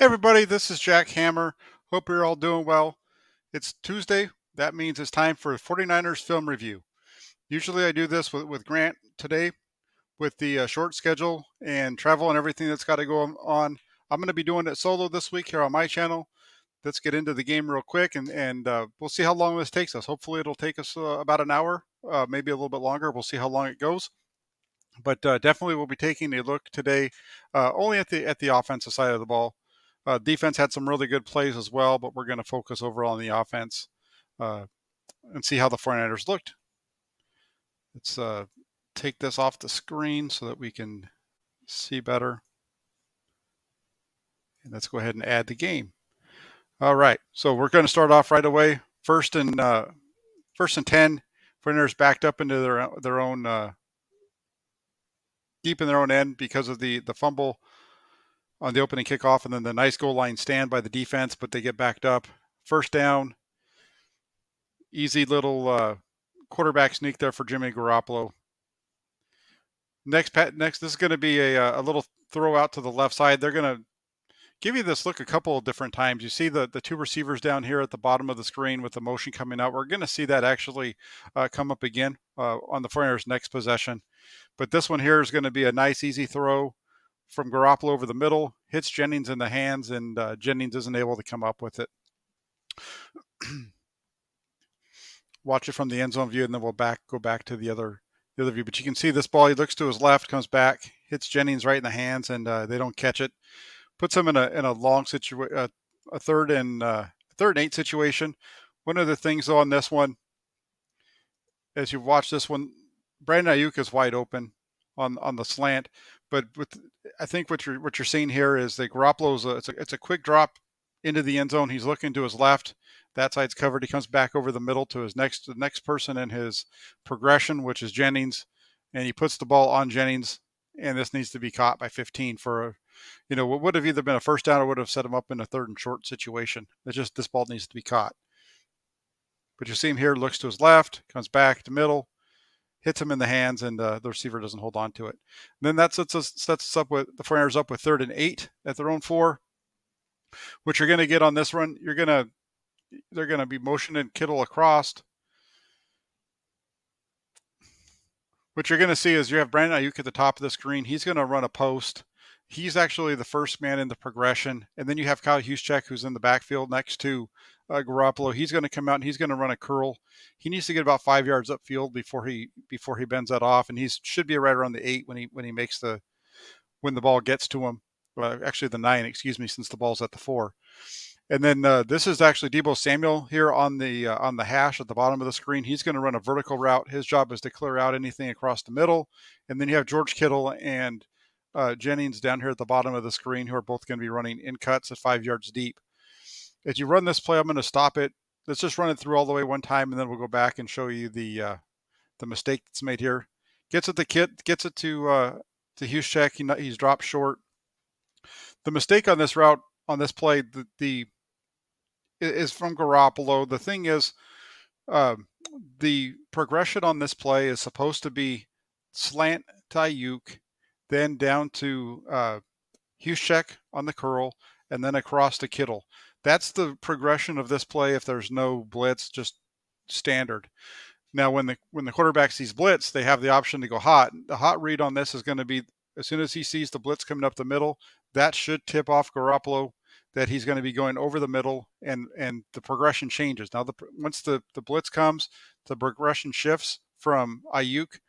Hey everybody, this is Jack Hammer. Hope you're all doing well. It's Tuesday. That means it's time for 49ers film review. Usually I do this with Grant. Today, with the short schedule and travel and everything that's got to go on, I'm going to be doing it solo this week here on my channel. Let's get into the game real quick and we'll see how long this takes us. Hopefully it'll take us about an hour, maybe a little bit longer. We'll see how long it goes. But definitely we'll be taking a look today only at the offensive side of the ball. Defense had some really good plays as well, but we're going to focus overall on the offense uh, and see how the 49ers looked. Let's take this off the screen so that we can see better. And let's go ahead and add the game. All right, so we're going to start off right away. First and 10. 49ers backed up into their own deep in their own end because of the fumble on the opening kickoff, and then the nice goal line stand by the defense, but they get backed up. First down, easy little quarterback sneak there for Jimmy Garoppolo. Next, this is going to be a little throw out to the left side. They're going to give you this look a couple of different times. You see the two receivers down here at the bottom of the screen with the motion coming out. We're going to see that actually come up again on the 49ers' next possession. But this one here is going to be a nice, easy throw from Garoppolo over the middle, hits Jennings in the hands, and Jennings isn't able to come up with it. Watch it from the end zone view, and then we'll go back to the other view. But you can see this ball, he looks to his left, comes back, hits Jennings right in the hands, and they don't catch it. Puts him in a long situation, a third and 8 situation. One of the things though on this one, as you watch this one, Brandon Ayuk is wide open on the slant, but I think what you're seeing here is that Garoppolo's it's a quick drop into the end zone. He's looking to his left. That side's covered. He comes back over the middle to the next person in his progression, which is Jennings, and he puts the ball on Jennings. And this needs to be caught by 15 for what would have either been a first down or would have set him up in a third and short situation. It's just this ball needs to be caught. But you see him here, looks to his left, comes back to middle, hits him in the hands, and the receiver doesn't hold on to it. And then that sets us up with the 49ers up with 3rd and 8 at their own 4. What you're going to get on this run, they're going to be motioning Kittle across. What you're going to see is you have Brandon Ayuk at the top of the screen. He's going to run a post. He's actually the first man in the progression. And then you have Kyle Juszczyk, who's in the backfield next to Garoppolo. He's going to come out and he's going to run a curl. He needs to get about 5 yards upfield before he bends that off. And he should be right around the 8 when the ball gets to him. Actually the 9, since the ball's at the 4. And then this is actually Deebo Samuel here on the hash at the bottom of the screen. He's going to run a vertical route. His job is to clear out anything across the middle. And then you have George Kittle and Jennings down here at the bottom of the screen, who are both going to be running in cuts at 5 yards deep. As you run this play, I'm going to stop it. Let's just run it through all the way one time, and then we'll go back and show you the mistake that's made here. Gets it to Juszczyk. He's dropped short. The mistake on this route, on this play, is from Garoppolo. The thing is, the progression on this play is supposed to be slant to Ayuk, then down to Juszczyk on the curl, and then across to Kittle. That's the progression of this play if there's no blitz, just standard. Now, when the quarterback sees blitz, they have the option to go hot. The hot read on this is going to be as soon as he sees the blitz coming up the middle, that should tip off Garoppolo that he's going to be going over the middle, and the progression changes. Now, once the blitz comes, the progression shifts from Ayuk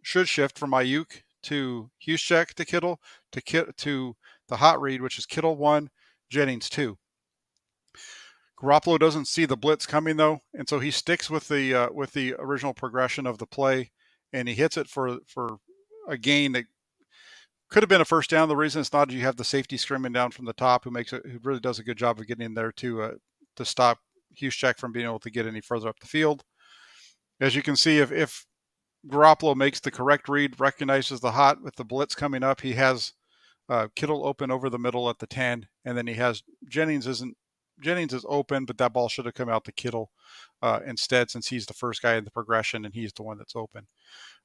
should shift from Ayuk to Juszczyk to Kittle to the hot read, which is Kittle 1, Jennings 2. Garoppolo doesn't see the blitz coming though, and so he sticks with the original progression of the play, and he hits it for a gain that could have been a first down. The reason it's not is you have the safety screaming down from the top, who really does a good job of getting in there to stop Juszczyk from being able to get any further up the field. As you can see, if Garoppolo makes the correct read, recognizes the hot with the blitz coming up, he has Kittle open over the middle at the 10, and then he has Jennings is open, but that ball should have come out to Kittle instead, since he's the first guy in the progression and he's the one that's open.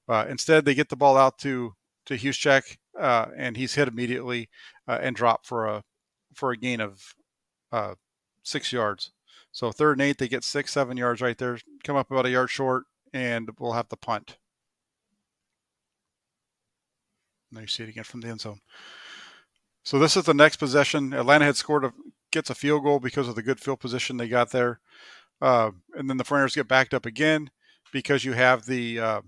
Instead, they get the ball out to Juszczyk, and he's hit immediately and dropped for for a gain of 6 yards. So 3rd and 8, they get 6-7 yards right there, come up about a yard short, and we'll have the punt. Now you see it again from the end zone. So this is the next possession. Atlanta had gets a field goal because of the good field position they got there. And then the 49ers get backed up again because you have the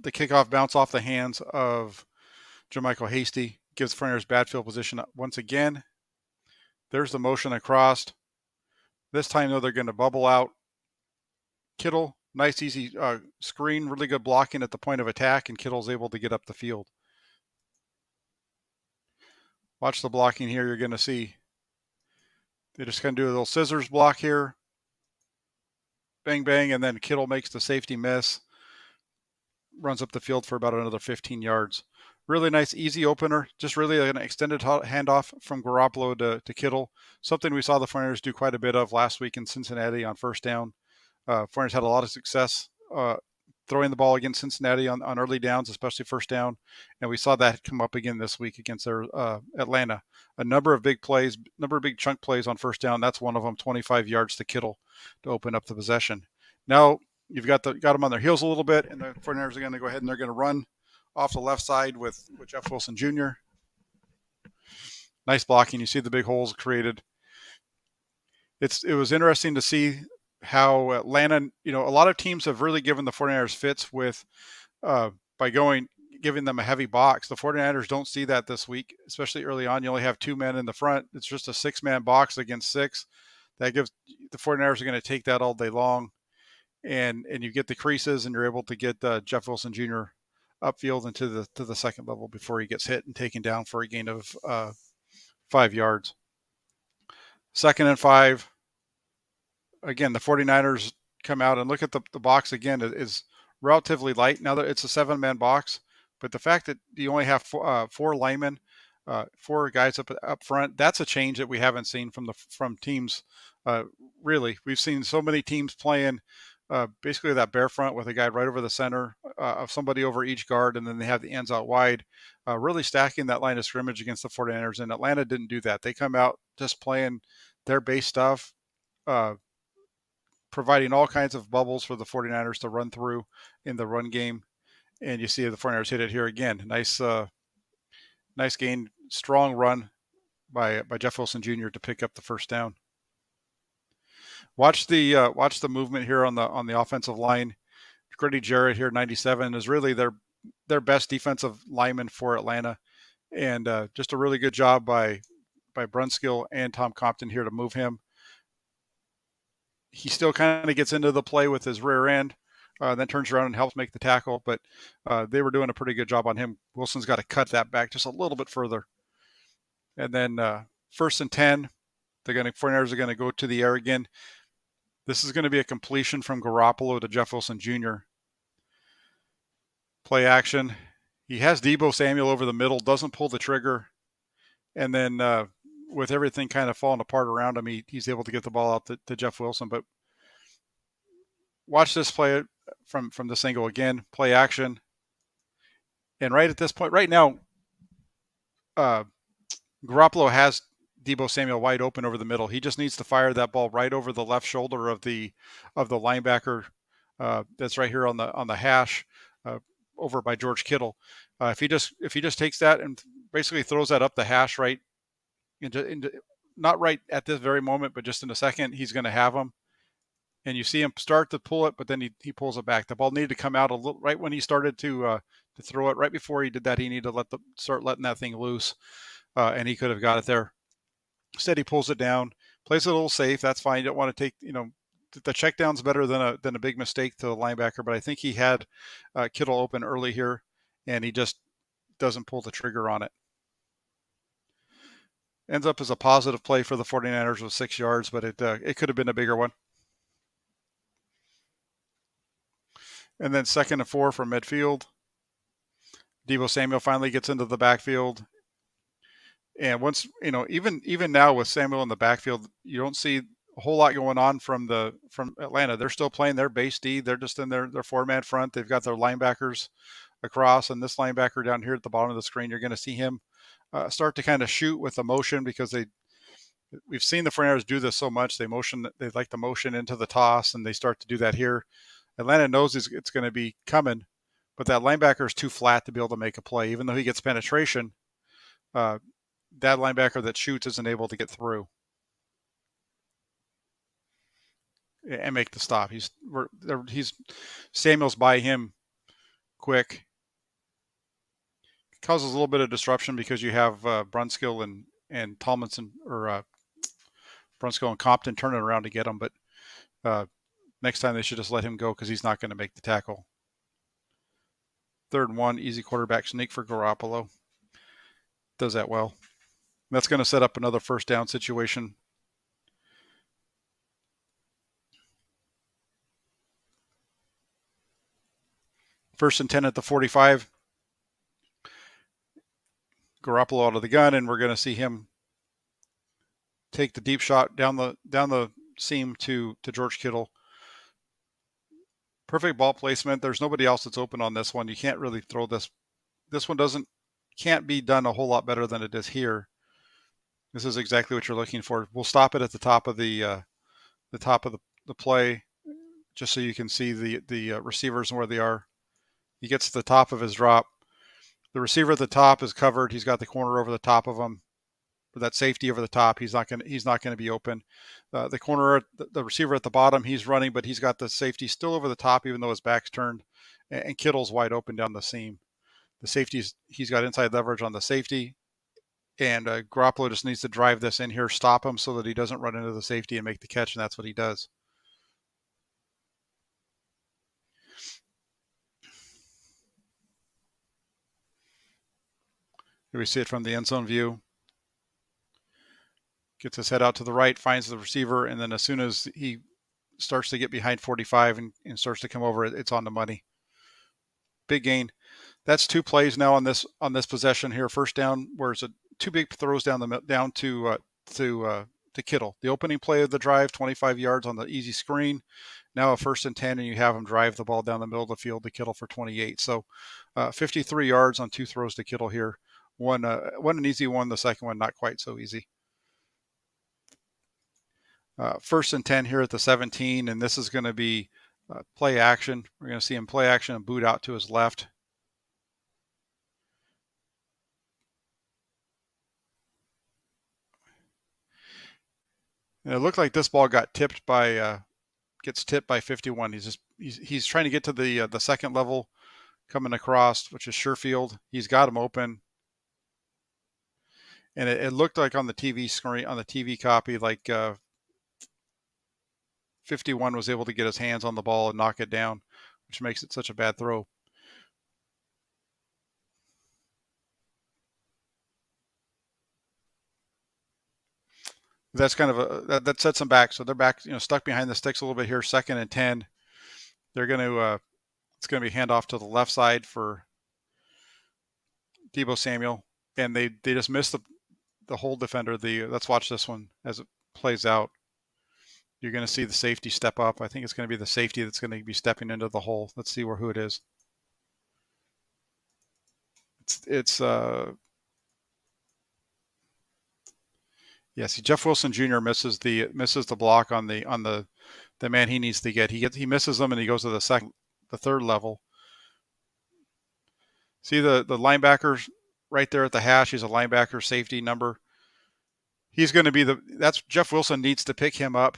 kickoff bounce off the hands of JaMychal Hasty, gives the 49ers bad field position once again. There's the motion across. This time, though, they're going to bubble out. Kittle, nice, easy screen, really good blocking at the point of attack, and Kittle's able to get up the field. Watch the blocking here. You're going to see they just kind of do a little scissors block here. Bang, bang, and then Kittle makes the safety miss. Runs up the field for about another 15 yards. Really nice, easy opener. Just really an extended handoff from Garoppolo to Kittle. Something we saw the 49ers do quite a bit of last week in Cincinnati on first down. 49ers had a lot of success throwing the ball against Cincinnati on early downs, especially first down. And we saw that come up again this week against their Atlanta. A number of big plays, number of big chunk plays on first down. That's one of them, 25 yards to Kittle to open up the possession. Now you've got them on their heels a little bit, and the 49ers are going to go ahead and they're going to run off the left side with Jeff Wilson Jr. Nice blocking. You see the big holes created. It was interesting to see how Atlanta, a lot of teams have really given the 49ers fits with by giving them a heavy box. The 49ers don't see that this week, especially early on. You only have 2 men in the front. It's just a 6-man box against 6. That gives the 49ers are going to take that all day long. And you get the creases, and you're able to get Jeff Wilson Jr. upfield and to the second level before he gets hit and taken down for a gain of 5 yards. 2nd and 5. Again, the 49ers come out and look at the box again. Is relatively light. Now that it's a 7-man box, but the fact that you only have 4 linemen, 4 guys up front, that's a change that we haven't seen from teams. Really, we've seen so many teams playing basically that bare front with a guy right over the center of somebody over each guard, and then they have the ends out wide, really stacking that line of scrimmage against the 49ers. And Atlanta didn't do that. They come out just playing their base stuff, providing all kinds of bubbles for the 49ers to run through in the run game. And you see the 49ers hit it here again. Nice gain, strong run by Jeff Wilson Jr. to pick up the first down. Watch the movement here on the offensive line. Grady Jarrett here, 97, is really their best defensive lineman for Atlanta, and just a really good job by Brunskill and Tom Compton here to move him. He still kind of gets into the play with his rear end, then turns around and helps make the tackle, but they were doing a pretty good job on him. Wilson's got to cut that back just a little bit further. And then 1st and 10, 49ers are going to go to the air again. This is going to be a completion from Garoppolo to Jeff Wilson Jr. Play action. He has Deebo Samuel over the middle, doesn't pull the trigger. And then with everything kind of falling apart around him, he's able to get the ball out to Jeff Wilson. But watch this play from this angle again. Play action. And right at this point, right now, Garoppolo has Deebo Samuel wide open over the middle. He just needs to fire that ball right over the left shoulder of the linebacker that's right here on the hash over by George Kittle. If he just takes that and basically throws that up the hash right into not right at this very moment, but just in a second, he's going to have him. And you see him start to pull it, but then he pulls it back. The ball needed to come out a little right when he started to throw it. Right before he did that, he needed to start letting that thing loose, and he could have got it there. Instead, he pulls it down, plays it a little safe. That's fine. You don't want to take, the check down's better than a big mistake to the linebacker. But I think he had Kittle open early here, and he just doesn't pull the trigger on it. Ends up as a positive play for the 49ers with 6 yards, but it could have been a bigger one. And then 2nd and 4 from midfield. Deebo Samuel finally gets into the backfield. And once, even now with Samuel in the backfield, you don't see a whole lot going on from Atlanta. They're still playing their base D. They're just in their 4-man front. They've got their linebackers across, and this linebacker down here at the bottom of the screen, you're going to see him start to kind of shoot with the motion, because we've seen the 49ers do this so much. They like the motion into the toss, and they start to do that here. Atlanta knows it's going to be coming, but that linebacker is too flat to be able to make a play. Even though he gets penetration, that linebacker that shoots isn't able to get through and make the stop. Samuel's by him quick. It causes a little bit of disruption because you have Brunskill and Tomlinson, or Brunskill and Compton turning around to get him, but next time they should just let him go, because he's not going to make the tackle. 3rd and 1, easy quarterback sneak for Garoppolo. Does that well. That's going to set up another first down situation. First and 10 at the 45. Garoppolo out of the gun, and we're going to see him take the deep shot down the seam to George Kittle. Perfect ball placement. There's nobody else that's open on this one. You can't really throw this. This one can't be done a whole lot better than it is here. This is exactly what you're looking for. We'll stop it at the top of the play, just so you can see the receivers and where they are. He gets to the top of his drop. The receiver at the top is covered. He's got the corner over the top of him. With that safety over the top, he's not going to be open. The receiver at the bottom, he's running, but he's got the safety still over the top, even though his back's turned, and Kittle's wide open down the seam. The safety's, he's got inside leverage on the safety, and Garoppolo just needs to drive this in here, stop him so that he doesn't run into the safety and make the catch, and that's what he does. Here we see it from the end zone view. Gets his head out to the right, finds the receiver, and then as soon as he starts to get behind 45 and starts to come over, it's on the money. Big gain. That's 2 plays now on this possession here. First down, where it's 2 big throws down to Kittle. The opening play of the drive, 25 yards on the easy screen. Now a 1st and 10, and you have him drive the ball down the middle of the field to Kittle for 28. So 53 yards on 2 throws to Kittle here. One an easy one, the second one not quite so easy. 1st and 10 here at the 17, and this is going to be play action. We're going to see him play action and boot out to his left. And it looked like this ball gets tipped by 51. He's trying to get to the second level coming across, which is Sherfield. He's got him open. And it looked like on the TV screen, on the TV copy, like 51 was able to get his hands on the ball and knock it down, which makes it such a bad throw. That's kind of that sets them back. So they're back, stuck behind the sticks a little bit here. 2nd and 10. They're going to it's going to be handoff to the left side for Deebo Samuel, and they just missed the whole defender. Let's watch this one as it plays out. You're going to see the safety step up. I think it's going to be the safety that's going to be stepping into the hole. Let's see who it is. Yes, Jeff Wilson Jr. misses the block on the man he needs to get. He misses them, and he goes to the 3rd level. See the linebacker right there at the hash. He's a linebacker safety number. He's going to be that's Jeff Wilson needs to pick him up.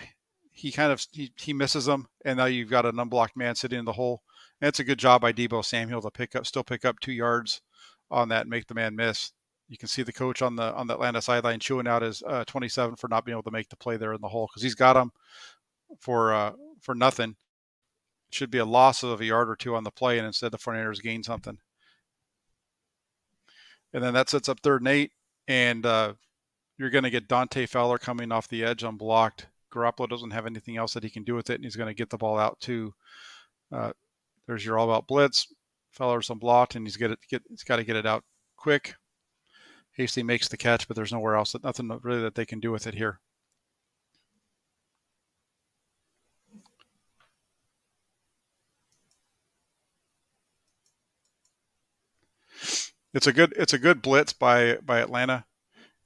He misses them, and now you've got an unblocked man sitting in the hole. And it's a good job by Deebo Samuel to still pick up 2 yards on that and make the man miss. You can see the coach on the Atlanta sideline chewing out his 27 for not being able to make the play there in the hole, because he's got him for nothing. It should be a loss of a yard or 2 on the play, and instead the 49ers gain something. And then that sets up 3rd and 8, and you're going to get Dante Fowler coming off the edge unblocked. Garoppolo doesn't have anything else that he can do with it, and he's going to get the ball out to there's your all-out blitz. Fowler's unblocked, and he's got to get it out quick. Hasty makes the catch, but there's nowhere else, nothing really that they can do with it here. It's a good blitz by Atlanta,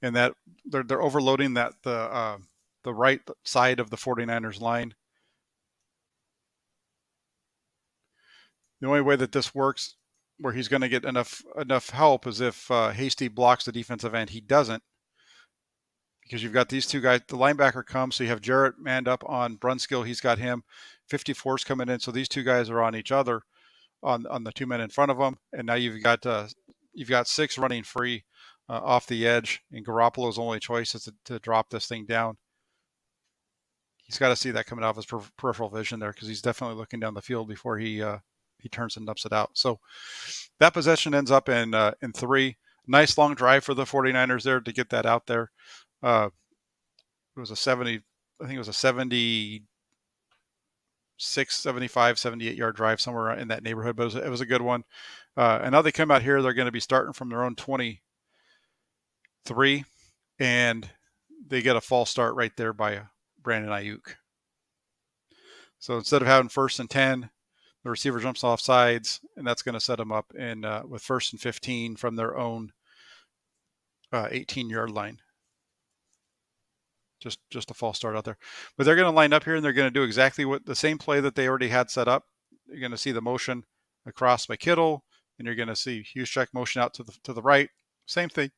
and that they're overloading the right side of the 49ers line. The only way that this works, where he's going to get enough help, is if Hasty blocks the defensive end. He doesn't, because you've got these two guys. The linebacker comes, so you have Jarrett manned up on Brunskill. He's got him. 54's coming in, so these two guys are on each other on the two men in front of them, and now you've got 6 running free off the edge, and Garoppolo's only choice is to drop this thing down. He's got to see that coming off his peripheral vision there, because he's definitely looking down the field before he turns and nups it out. So that possession ends up in 3. Nice long drive for the 49ers there to get that out there. It was a 70, I think it was a 76, 75, 78-yard drive, somewhere in that neighborhood, but it was a good one. And now they come out here, they're going to be starting from their own 23, and they get a false start right there by Brandon Ayuk. So instead of having 1st and 10, the receiver jumps off sides, and that's going to set them up in with 1st and 15 from their own 18-yard line. Just a false start out there. But they're going to line up here, and they're going to do exactly what the same play that they already had set up. You're going to see the motion across by Kittle, and you're going to see Juszczyk motion out to the right. Same thing.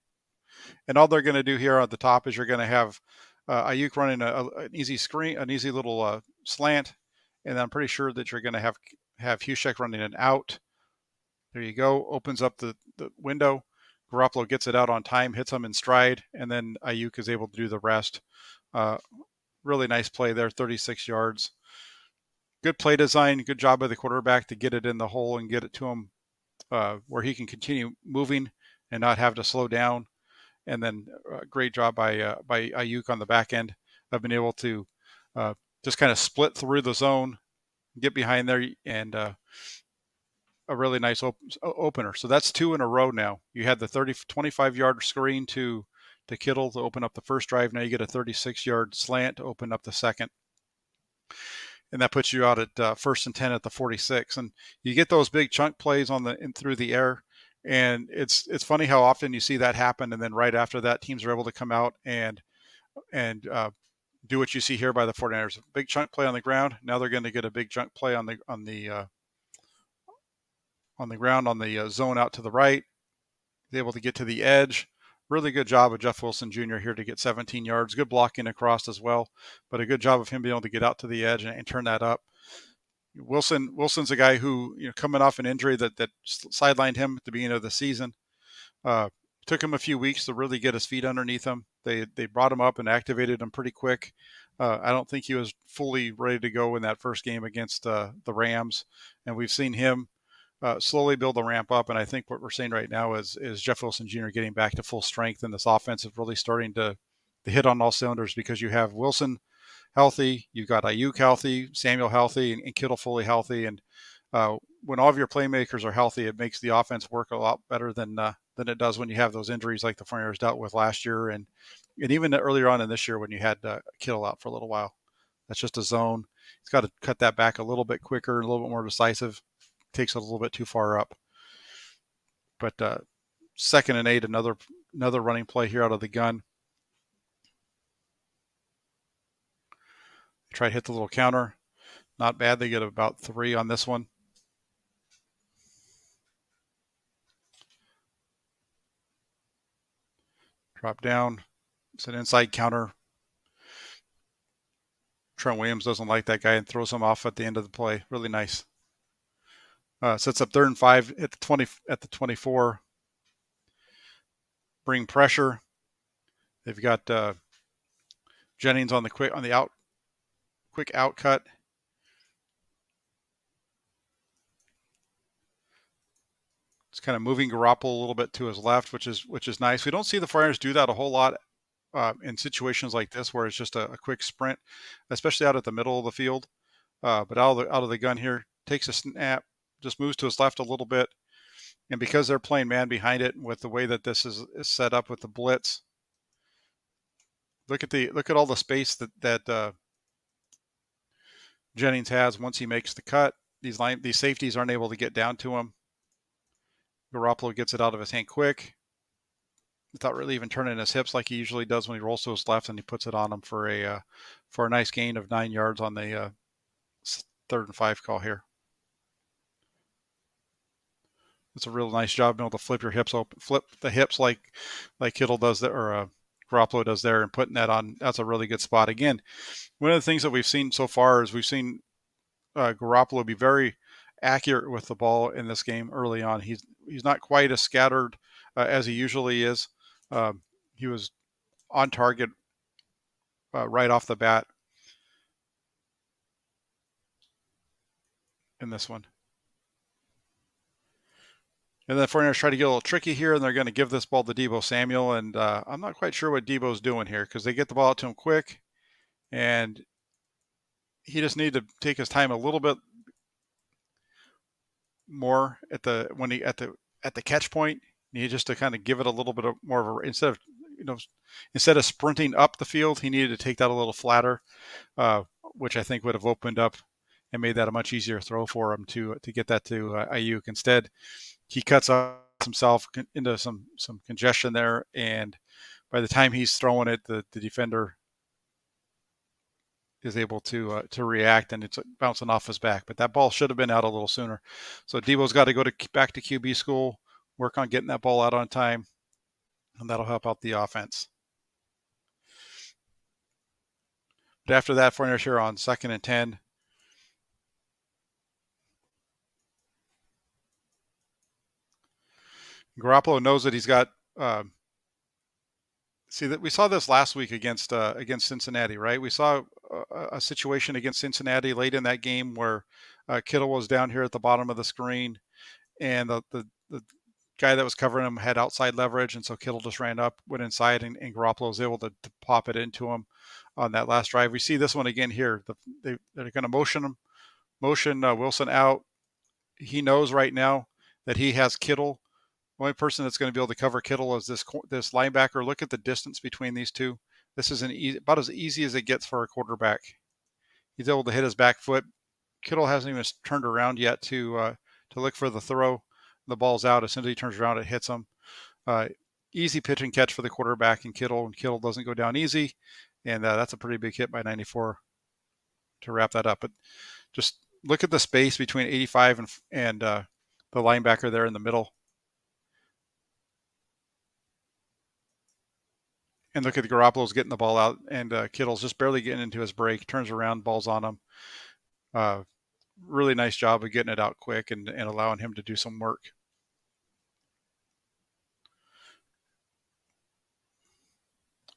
And all they're going to do here at the top is you're going to have Ayuk running an easy screen, an easy little slant, and I'm pretty sure that you're going to have Juszczyk running an out. There you go. Opens up the window. Garoppolo gets it out on time, hits him in stride, and then Ayuk is able to do the rest. Really nice play there, 36 yards. Good play design. Good job by the quarterback to get it in the hole and get it to him where he can continue moving and not have to slow down. And then great job by Ayuk on the back end of being able to just kind of split through the zone, get behind there, and a really nice opener. So that's 2 in a row now. You had the 25-yard screen to Kittle to open up the first drive. Now you get a 36-yard slant to open up the second. And that puts you out at 1st and 10 at the 46. And you get those big chunk plays through the air. And it's funny how often you see that happen. And then right after that, teams are able to come out and do what you see here by the 49ers. Big chunk play on the ground. Now they're going to get a big chunk play on the ground on the zone out to the right. He's able to get to the edge. Really good job of Jeff Wilson Jr. here to get 17 yards. Good blocking across as well, but a good job of him being able to get out to the edge and turn that up. Wilson's a guy who, coming off an injury that sidelined him at the beginning of the season. Took him a few weeks to really get his feet underneath him. They brought him up and activated him pretty quick. I don't think he was fully ready to go in that first game against the Rams, and we've seen him slowly build the ramp up. And I think what we're seeing right now is Jeff Wilson Jr. getting back to full strength, and this offense is really starting to hit on all cylinders, because you have Wilson healthy, you've got Ayuk healthy, Samuel healthy, and Kittle fully healthy. And when all of your playmakers are healthy, it makes the offense work a lot better than it does when you have those injuries like the 49ers dealt with last year, and even earlier on in this year when you had Kittle out for a little while. That's just a zone. He's got to cut that back a little bit quicker, a little bit more decisive. Takes it a little bit too far up. But 2nd and 8, another running play here out of the gun. Try to hit the little counter. Not bad. They get about 3 on this one. Drop down. It's an inside counter. Trey Williams doesn't like that guy and throws him off at the end of the play. Really nice. Sets up 3rd and 5 at the 24. Bring pressure. They've got Jennings on the quick out cut. It's kind of moving Garoppolo a little bit to his left, which is nice. We don't see the 49ers do that a whole lot in situations like this, where it's just a quick sprint, especially out at the middle of the field. But out of the gun here, takes a snap, just moves to his left a little bit. And because they're playing man behind it, with the way that this is set up with the blitz, look at all the space that Jennings has once he makes the cut. These safeties aren't able to get down to him. Garoppolo gets it out of his hand quick, without really even turning his hips like he usually does when he rolls to his left, and he puts it on him for a nice gain of 9 yards on the 3rd and 5 call here. It's a real nice job being able to flip your hips open, flip the hips like Kittle does there, or Garoppolo does there, and putting that on. That's a really good spot. Again, one of the things that we've seen so far is we've seen Garoppolo be very accurate with the ball in this game early on. He's not quite as scattered as he usually is. He was on target right off the bat in this one. And then 49ers try to get a little tricky here, and they're going to give this ball to Deebo Samuel. And I'm not quite sure what Deebo's doing here, because they get the ball out to him quick, and he just needed to take his time a little bit more at the catch point. He needed just to kind of give it a little bit more of a, instead of sprinting up the field, he needed to take that a little flatter, which I think would have opened up and made that a much easier throw for him to get that to Ayuk. Instead, he cuts up himself into some congestion there, and by the time he's throwing it, the defender is able to react, and it's bouncing off his back. But that ball should have been out a little sooner. So Deebo's got to go back to QB school, work on getting that ball out on time, and that'll help out the offense. But after that, 49ers here on 2nd and 10. Garoppolo knows that he's got. See that we saw this last week against Cincinnati, right? We saw a situation against Cincinnati late in that game where Kittle was down here at the bottom of the screen, and the guy that was covering him had outside leverage, and so Kittle just ran up, went inside, and Garoppolo was able to pop it into him on that last drive. We see this one again here. They're going to motion Wilson out. He knows right now that he has Kittle. The only person that's going to be able to cover Kittle is this linebacker. Look at the distance between these two. This is about as easy as it gets for a quarterback. He's able to hit his back foot. Kittle hasn't even turned around yet to look for the throw. The ball's out. As soon as he turns around, it hits him. Easy pitch and catch for the quarterback and Kittle doesn't go down easy. And that's a pretty big hit by 94 to wrap that up. But just look at the space between 85 and the linebacker there in the middle. And look at the Garoppolo's getting the ball out, and Kittle's just barely getting into his break, turns around, ball's on him. Really nice job of getting it out quick and allowing him to do some work.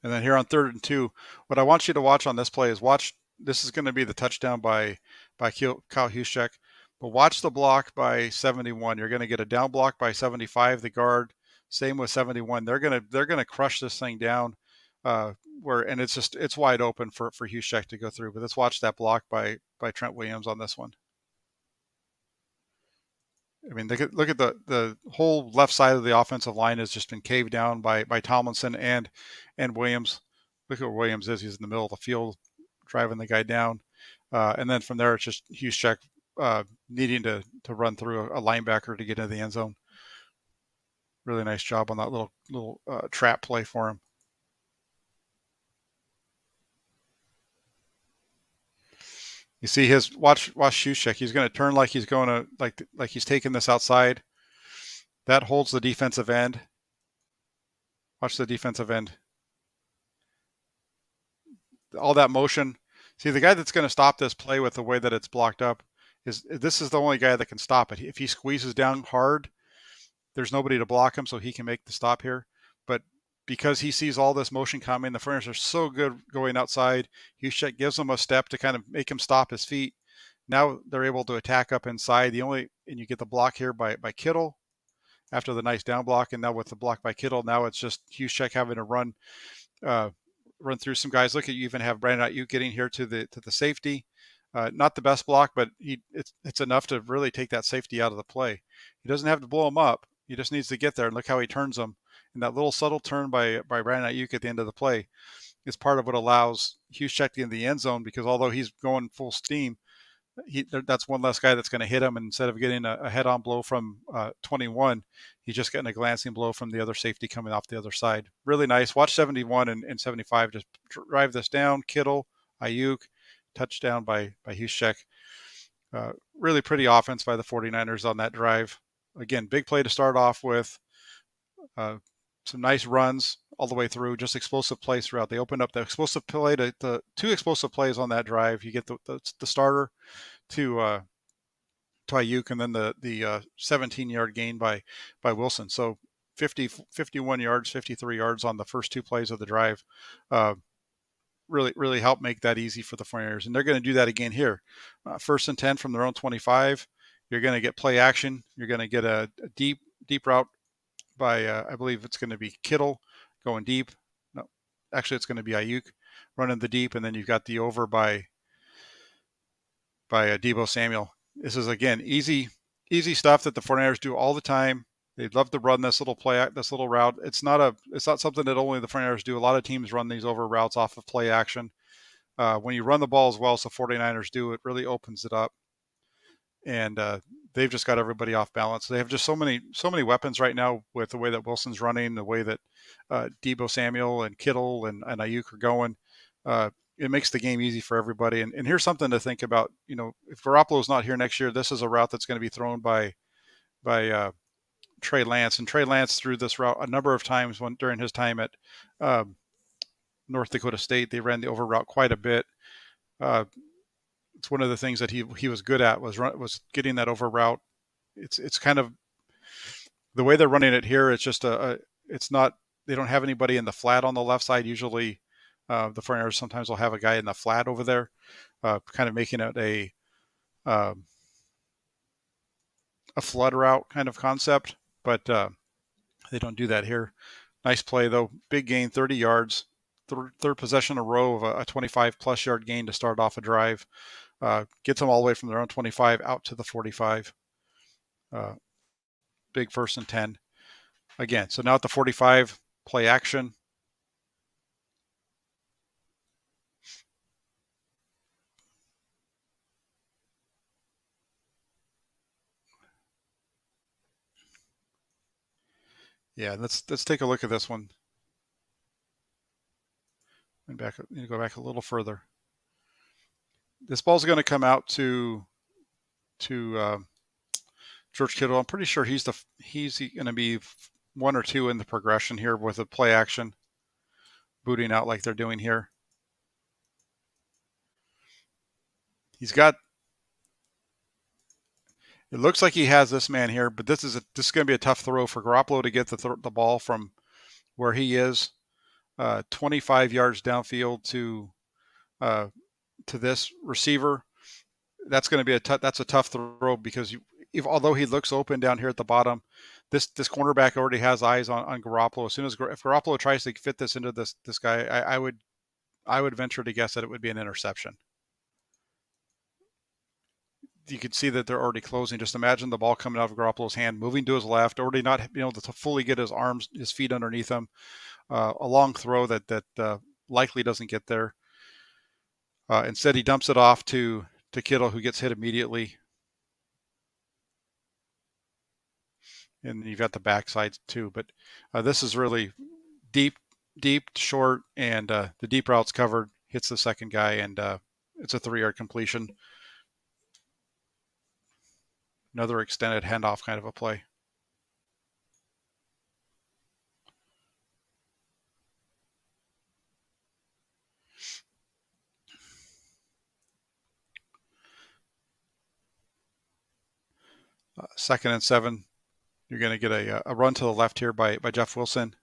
And then here on 3rd and 2, what I want you to watch on this play is this is going to be the touchdown by Kyle Juszczyk, but watch the block by 71. You're going to get a down block by 75, the guard. Same with 71. They're gonna crush this thing down, and it's wide open for Juszczyk to go through. But let's watch that block by Trent Williams on this one. I mean, look at the whole left side of the offensive line has just been caved down by Tomlinson and Williams. Look at where Williams is. He's in the middle of the field, driving the guy down, and then from there it's just Juszczyk needing to run through a linebacker to get into the end zone. Really nice job on that little trap play for him. You see watch Juszczyk. He's going to turn like he's going to like he's taking this outside. That holds the defensive end. Watch the defensive end. All that motion. See, the guy that's going to stop this play with the way that it's blocked up this is the only guy that can stop it. If he squeezes down hard, there's nobody to block him, so he can make the stop here. But because he sees all this motion coming, the 49ers are so good going outside. Juszczyk gives him a step to kind of make him stop his feet. Now they're able to attack up inside. And you get the block here by Kittle after the nice down block, and now with the block by Kittle, now it's just Juszczyk having to run through some guys. Look at, you even have Brandon Ayuk getting here to the safety. Not the best block, but it's enough to really take that safety out of the play. He doesn't have to blow him up. He just needs to get there, and look how he turns them. And that little subtle turn by Brandon Ayuk at the end of the play is part of what allows Juszczyk to get in the end zone, because although he's going full steam, that's one less guy that's going to hit him. And instead of getting a head-on blow from 21, he's just getting a glancing blow from the other safety coming off the other side. Really nice. Watch 71 and 75 just drive this down. Kittle, Ayuk, touchdown by Juszczyk. Really pretty offense by the 49ers on that drive. Again, big play to start off with. Some nice runs all the way through, just explosive plays throughout. They opened up the explosive play to the two explosive plays on that drive. You get the starter to Ayuk, and then the 17-yard gain by Wilson. So 51 yards, 53 yards on the first two plays of the drive. Really helped make that easy for the 49ers. And they're going to do that again here. 1st and 10 from their own 25. You're going to get play action. You're going to get a deep route by, I believe it's going to be Kittle going deep. No, actually it's going to be Ayuk running the deep. And then you've got the over by Deebo Samuel. This is, again, easy stuff that the 49ers do all the time. They'd love to run this little route. It's not something that only the 49ers do. A lot of teams run these over routes off of play action. When you run the ball as well as the 49ers do, it really opens it up. And they've just got everybody off balance. They have just so many weapons right now with the way that Wilson's running, the way that Deebo Samuel and Kittle and Ayuk are going. It makes the game easy for everybody. And here's something to think about. If Garoppolo's not here next year, this is a route that's going to be thrown by Trey Lance. And Trey Lance threw this route a number of times during his time at North Dakota State. They ran the over route quite a bit. It's one of the things that he was good at was getting that over route. It's kind of the way they're running it here. It's just it's not, they don't have anybody in the flat on the left side. Usually the 49ers sometimes will have a guy in the flat over there, kind of making it a flood route kind of concept, but they don't do that here. Nice play though. Big gain, 30 yards. Third possession in a row of a 25-plus yard gain to start off a drive. Gets them all the way from their own 25 out to the 45. Big 1st and 10. Again, so now at the 45, play action. Yeah, let's take a look at this one. And go back a little further. This ball's going to come out to George Kittle. I'm pretty sure he's going to be 1 or 2 in the progression here with a play action, booting out like they're doing here. It looks like he has this man here, but this is going to be a tough throw for Garoppolo to get the ball from where he is, 25 yards downfield to this receiver. That's going to be that's a tough throw because although he looks open down here at the bottom, this cornerback already has eyes on Garoppolo. As soon as if Garoppolo tries to fit this into this guy, I would venture to guess that it would be an interception. You could see that they're already closing. Just imagine the ball coming out of Garoppolo's hand, moving to his left, already not being able to fully get his feet underneath him. A long throw that likely doesn't get there. Instead, he dumps it off to Kittle, who gets hit immediately. And you've got the backside too. But this is really deep, short, and the deep route's covered, hits the second guy, and it's a 3-yard completion. Another extended handoff kind of a play. Second and 7. You're going to get a run to the left here by Jeff Wilson.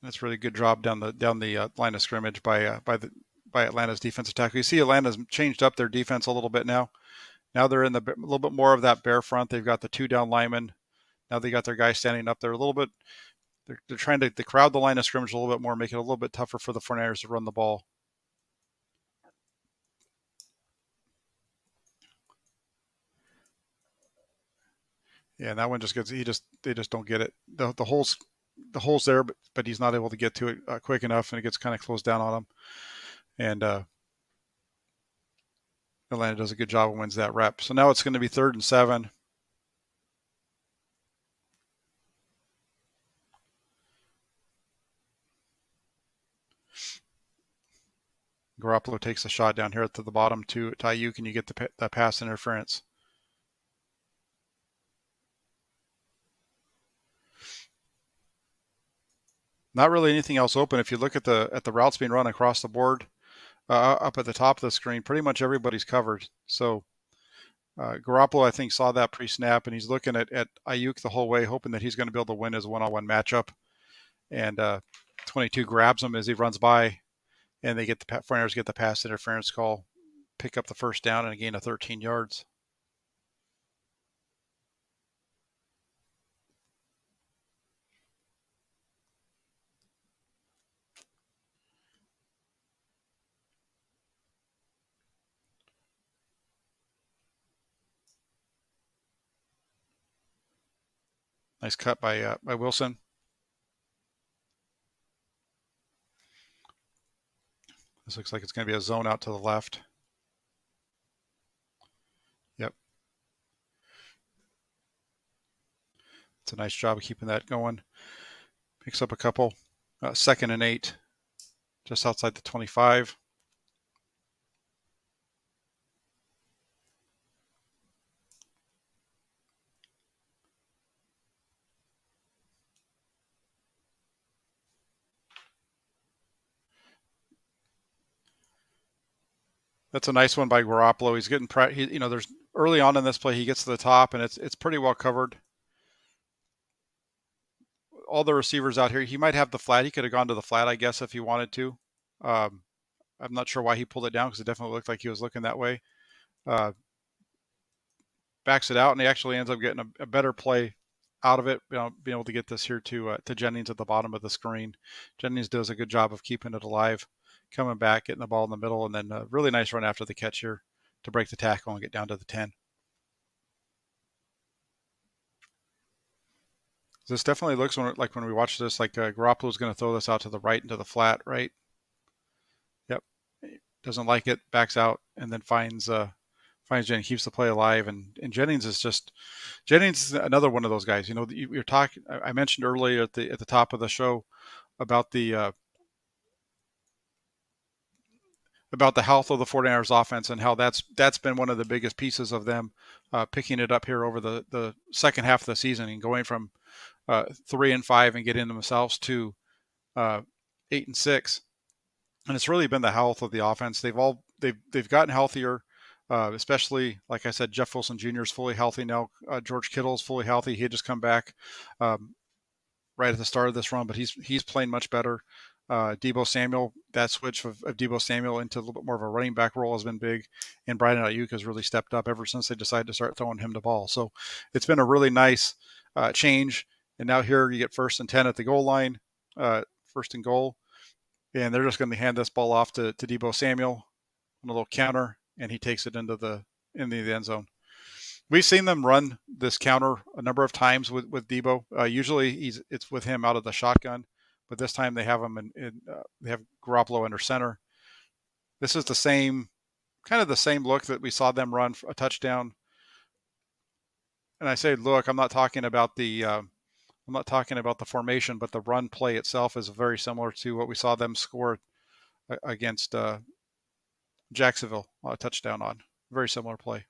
That's a really good job down the line of scrimmage by Atlanta's defensive tackle. You see Atlanta's changed up their defense a little bit now. Now they're in a little bit more of that bear front. They've got the 2 down linemen. Now they got their guys standing up there a little bit. They're trying to crowd the line of scrimmage a little bit more, make it a little bit tougher for the 49ers to run the ball. Yeah, and that one just gets they just don't get it. The holes the hole's there, but he's not able to get to it quick enough, and it gets kind of closed down on him. And Atlanta does a good job and wins that rep. So now it's going to be 3rd and 7. Garoppolo takes a shot down here at the bottom to Ayuk, and you get the pass interference. Not really anything else open. If you look at the routes being run across the board, up at the top of the screen, pretty much everybody's covered. So Garoppolo, I think, saw that pre-snap, and he's looking at Ayuk the whole way, hoping that he's going to be able to win his one-on-one matchup. And 22 grabs him as he runs by, and they get the 49ers get the pass interference call, pick up the first down, and a gain of 13 yards. Nice cut by Wilson. This looks like it's going to be a zone out to the left. Yep. It's a nice job of keeping that going. Picks up a couple. 2nd and 8, just outside the 25. That's a nice one by Garoppolo. He's getting, there's early on in this play, he gets to the top, and it's pretty well covered. All the receivers out here, he might have the flat. He could have gone to the flat, I guess, if he wanted to. I'm not sure why he pulled it down, because it definitely looked like he was looking that way. Backs it out, and he actually ends up getting a better play out of it, being able to get this here to Jennings at the bottom of the screen. Jennings does a good job of keeping it alive, coming back, getting the ball in the middle, and then a really nice run after the catch here to break the tackle and get down to the 10. This definitely looks like when we watch this, like Garoppolo's going to throw this out to the right into the flat, right? Yep. Doesn't like it, backs out, and then finds Jennings, keeps the play alive. And Jennings is another one of those guys. You're talking. I mentioned earlier at the top of the show about the health of the 49ers offense and how that's been one of the biggest pieces of them picking it up here over the second half of the season and going from 3-5 and getting themselves to 8-6. And it's really been the health of the offense. They've gotten healthier, especially, like I said, Jeff Wilson Jr. is fully healthy now. George Kittle is fully healthy. He had just come back right at the start of this run, but he's playing much better. Deebo Samuel, that switch of Deebo Samuel into a little bit more of a running back role has been big, and Brandon Ayuk has really stepped up ever since they decided to start throwing him the ball. So it's been a really nice change. And now here you get 1st and 10 at the goal line, 1st and goal, and they're just going to hand this ball off to Deebo Samuel on a little counter, and he takes it into the end zone. We've seen them run this counter a number of times with Deebo. Usually it's with him out of the shotgun, but this time they have him they have Garoppolo under center. This is the same look that we saw them run for a touchdown. And I say, look, I'm not talking about the formation, but the run play itself is very similar to what we saw them score against Jacksonville a touchdown on. Very similar play.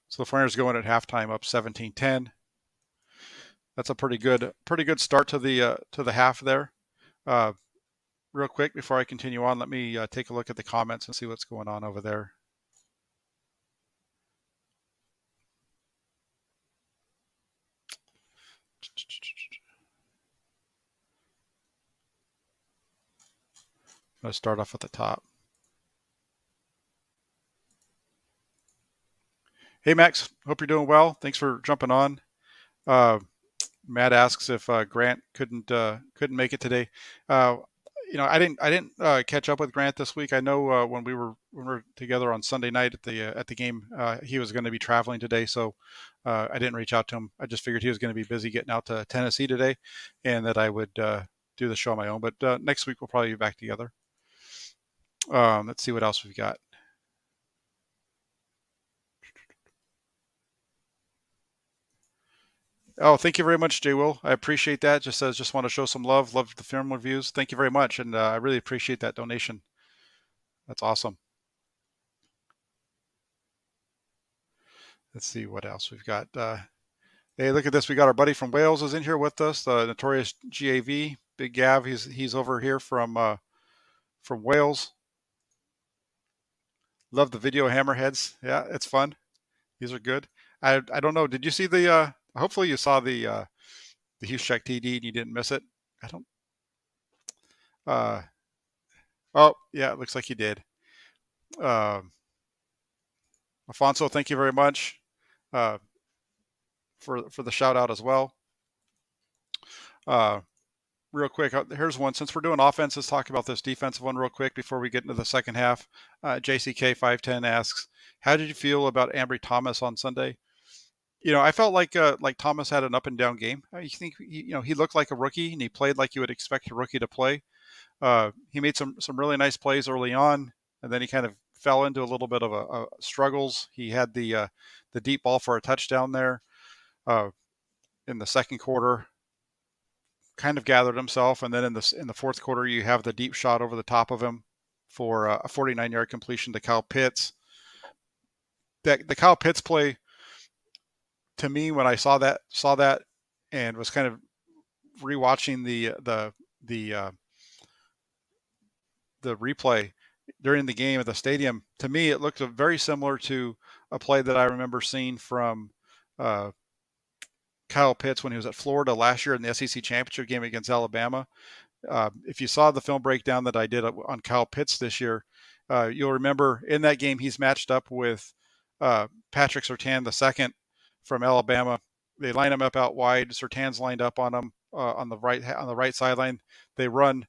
So the 49ers going at halftime up 17-10. That's a pretty good start to the half there. Real quick before I continue on, let me take a look at the comments and see what's going on over there. Let's start off at the top. Hey Max, hope you're doing well. Thanks for jumping on. Matt asks if Grant couldn't make it today. I didn't catch up with Grant this week. I know when we were together on Sunday night at the game, he was going to be traveling today, so I didn't reach out to him. I just figured he was going to be busy getting out to Tennessee today, and that I would do the show on my own. But next week we'll probably be back together. Let's see what else we've got. Oh, thank you very much, Jay Will. I appreciate that. Just says, just want to show some love. Love the film reviews. Thank you very much, and I really appreciate that donation. That's awesome. Let's see what else we've got. Hey, look at this. We got our buddy from Wales is in here with us. The notorious GAV, Big Gav. He's over here from Wales. Love the video hammerheads. Yeah, it's fun. These are good. I don't know. Did you see the? Hopefully you saw the Hughes Check TD and you didn't miss it. I don't. Uh, oh yeah, it looks like you did. Alfonso, thank you very much for the shout out as well. Real quick, here's one. Since we're doing offense, let's talk about this defensive one real quick before we get into the second half. JCK510 asks, how did you feel about Ambry Thomas on Sunday? I felt like Thomas had an up and down game. I think he looked like a rookie and he played like you would expect a rookie to play. He made some really nice plays early on, and then he kind of fell into a little bit of a struggles. He had the deep ball for a touchdown there in the second quarter. Kind of gathered himself, and then in the fourth quarter, you have the deep shot over the top of him for a 49-yard completion to Kyle Pitts. The Kyle Pitts play, to me, when I saw that and was kind of rewatching the replay during the game at the stadium, to me it looked very similar to a play that I remember seeing from Kyle Pitts when he was at Florida last year in the SEC championship game against Alabama. If you saw the film breakdown that I did on Kyle Pitts this year, you'll remember in that game he's matched up with Patrick Surtain II from Alabama. They line him up out wide. Surtain's lined up on him on the right sideline. They run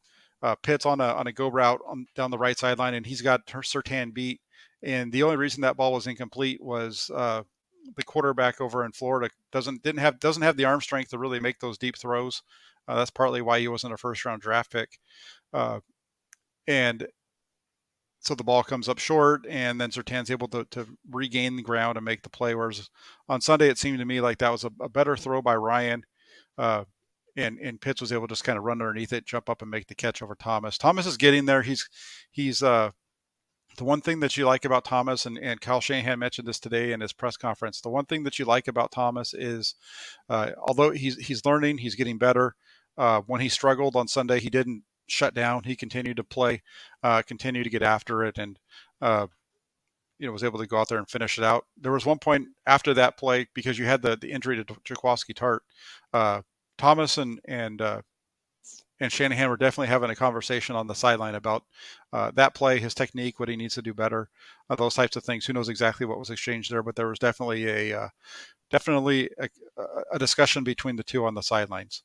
Pitts on a go route down the right sideline, and he's got Surtain beat. And the only reason that ball was incomplete was the quarterback over in Florida doesn't have the arm strength to really make those deep throws. That's partly why he wasn't a first round draft pick. And so the ball comes up short, and then Surtain's able to regain the ground and make the play. Whereas on Sunday, it seemed to me like that was a better throw by Ryan. And Pitts was able to just kind of run underneath it, jump up and make the catch over Thomas. Thomas is getting there. He's the one thing that you like about Thomas, and Kyle Shanahan mentioned this today in his press conference, the one thing that you like about Thomas is, although he's learning, he's getting better. When he struggled on Sunday, he didn't shut down. He continued to play, continued to get after it, and was able to go out there and finish it out. There was one point after that play, because you had the injury to Jaquaski Tart, Thomas and Shanahan were definitely having a conversation on the sideline about that play, his technique, what he needs to do better, those types of things. Who knows exactly what was exchanged there, but there was definitely a discussion between the two on the sidelines.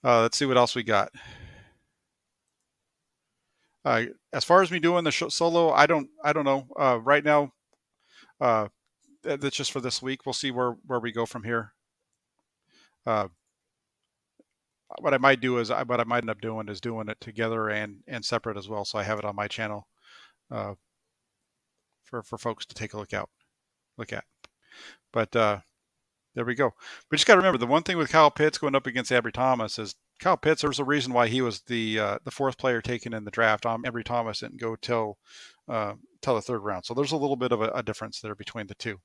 Let's see what else we got. As far as me doing the solo, I don't know. Right now, that's just for this week. We'll see where we go from here. What I might do is what I might end up doing is doing it together and separate as well. So I have it on my channel for folks to take a look at. But there we go. We just got to remember the one thing with Kyle Pitts going up against Ambry Thomas is Kyle Pitts. There's a reason why he was the fourth player taken in the draft. Ambry Thomas didn't go till the third round. So there's a little bit of a difference there between the two.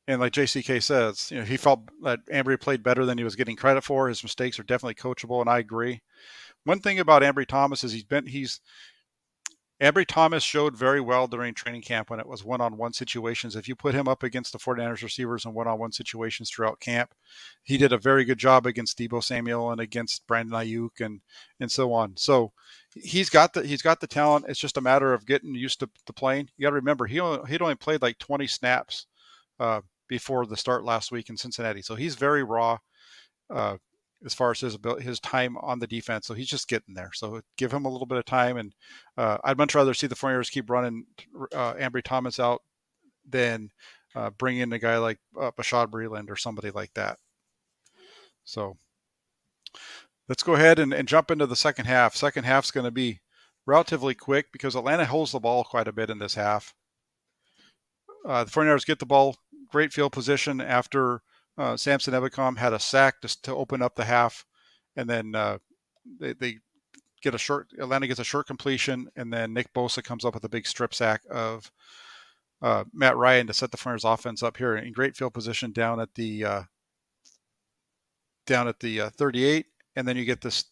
And like JCK says, he felt that Ambry played better than he was getting credit for. His mistakes are definitely coachable, and I agree. One thing about Ambry Thomas is Ambry Thomas showed very well during training camp when it was one-on-one situations. If you put him up against the 49ers receivers in one-on-one situations throughout camp, he did a very good job against Deebo Samuel and against Brandon Ayuk and so on. So he's got the talent. It's just a matter of getting used to playing. You got to remember he'd only played like 20 snaps before the start last week in Cincinnati. So he's very raw. as far as his time on the defense. So he's just getting there. So give him a little bit of time. And I'd much rather see the 49ers keep running Ambry Thomas out than bring in a guy like Bashad Breeland or somebody like that. So let's go ahead and jump into the second half. Second half's going to be relatively quick because Atlanta holds the ball quite a bit in this half. The 49ers get the ball, great field position after Samson Ebicom had a sack just to open up the half, and then they get Atlanta gets a short completion, and then Nick Bosa comes up with a big strip sack of Matt Ryan to set the 49ers offense up here in great field position down at the 38, and then you get the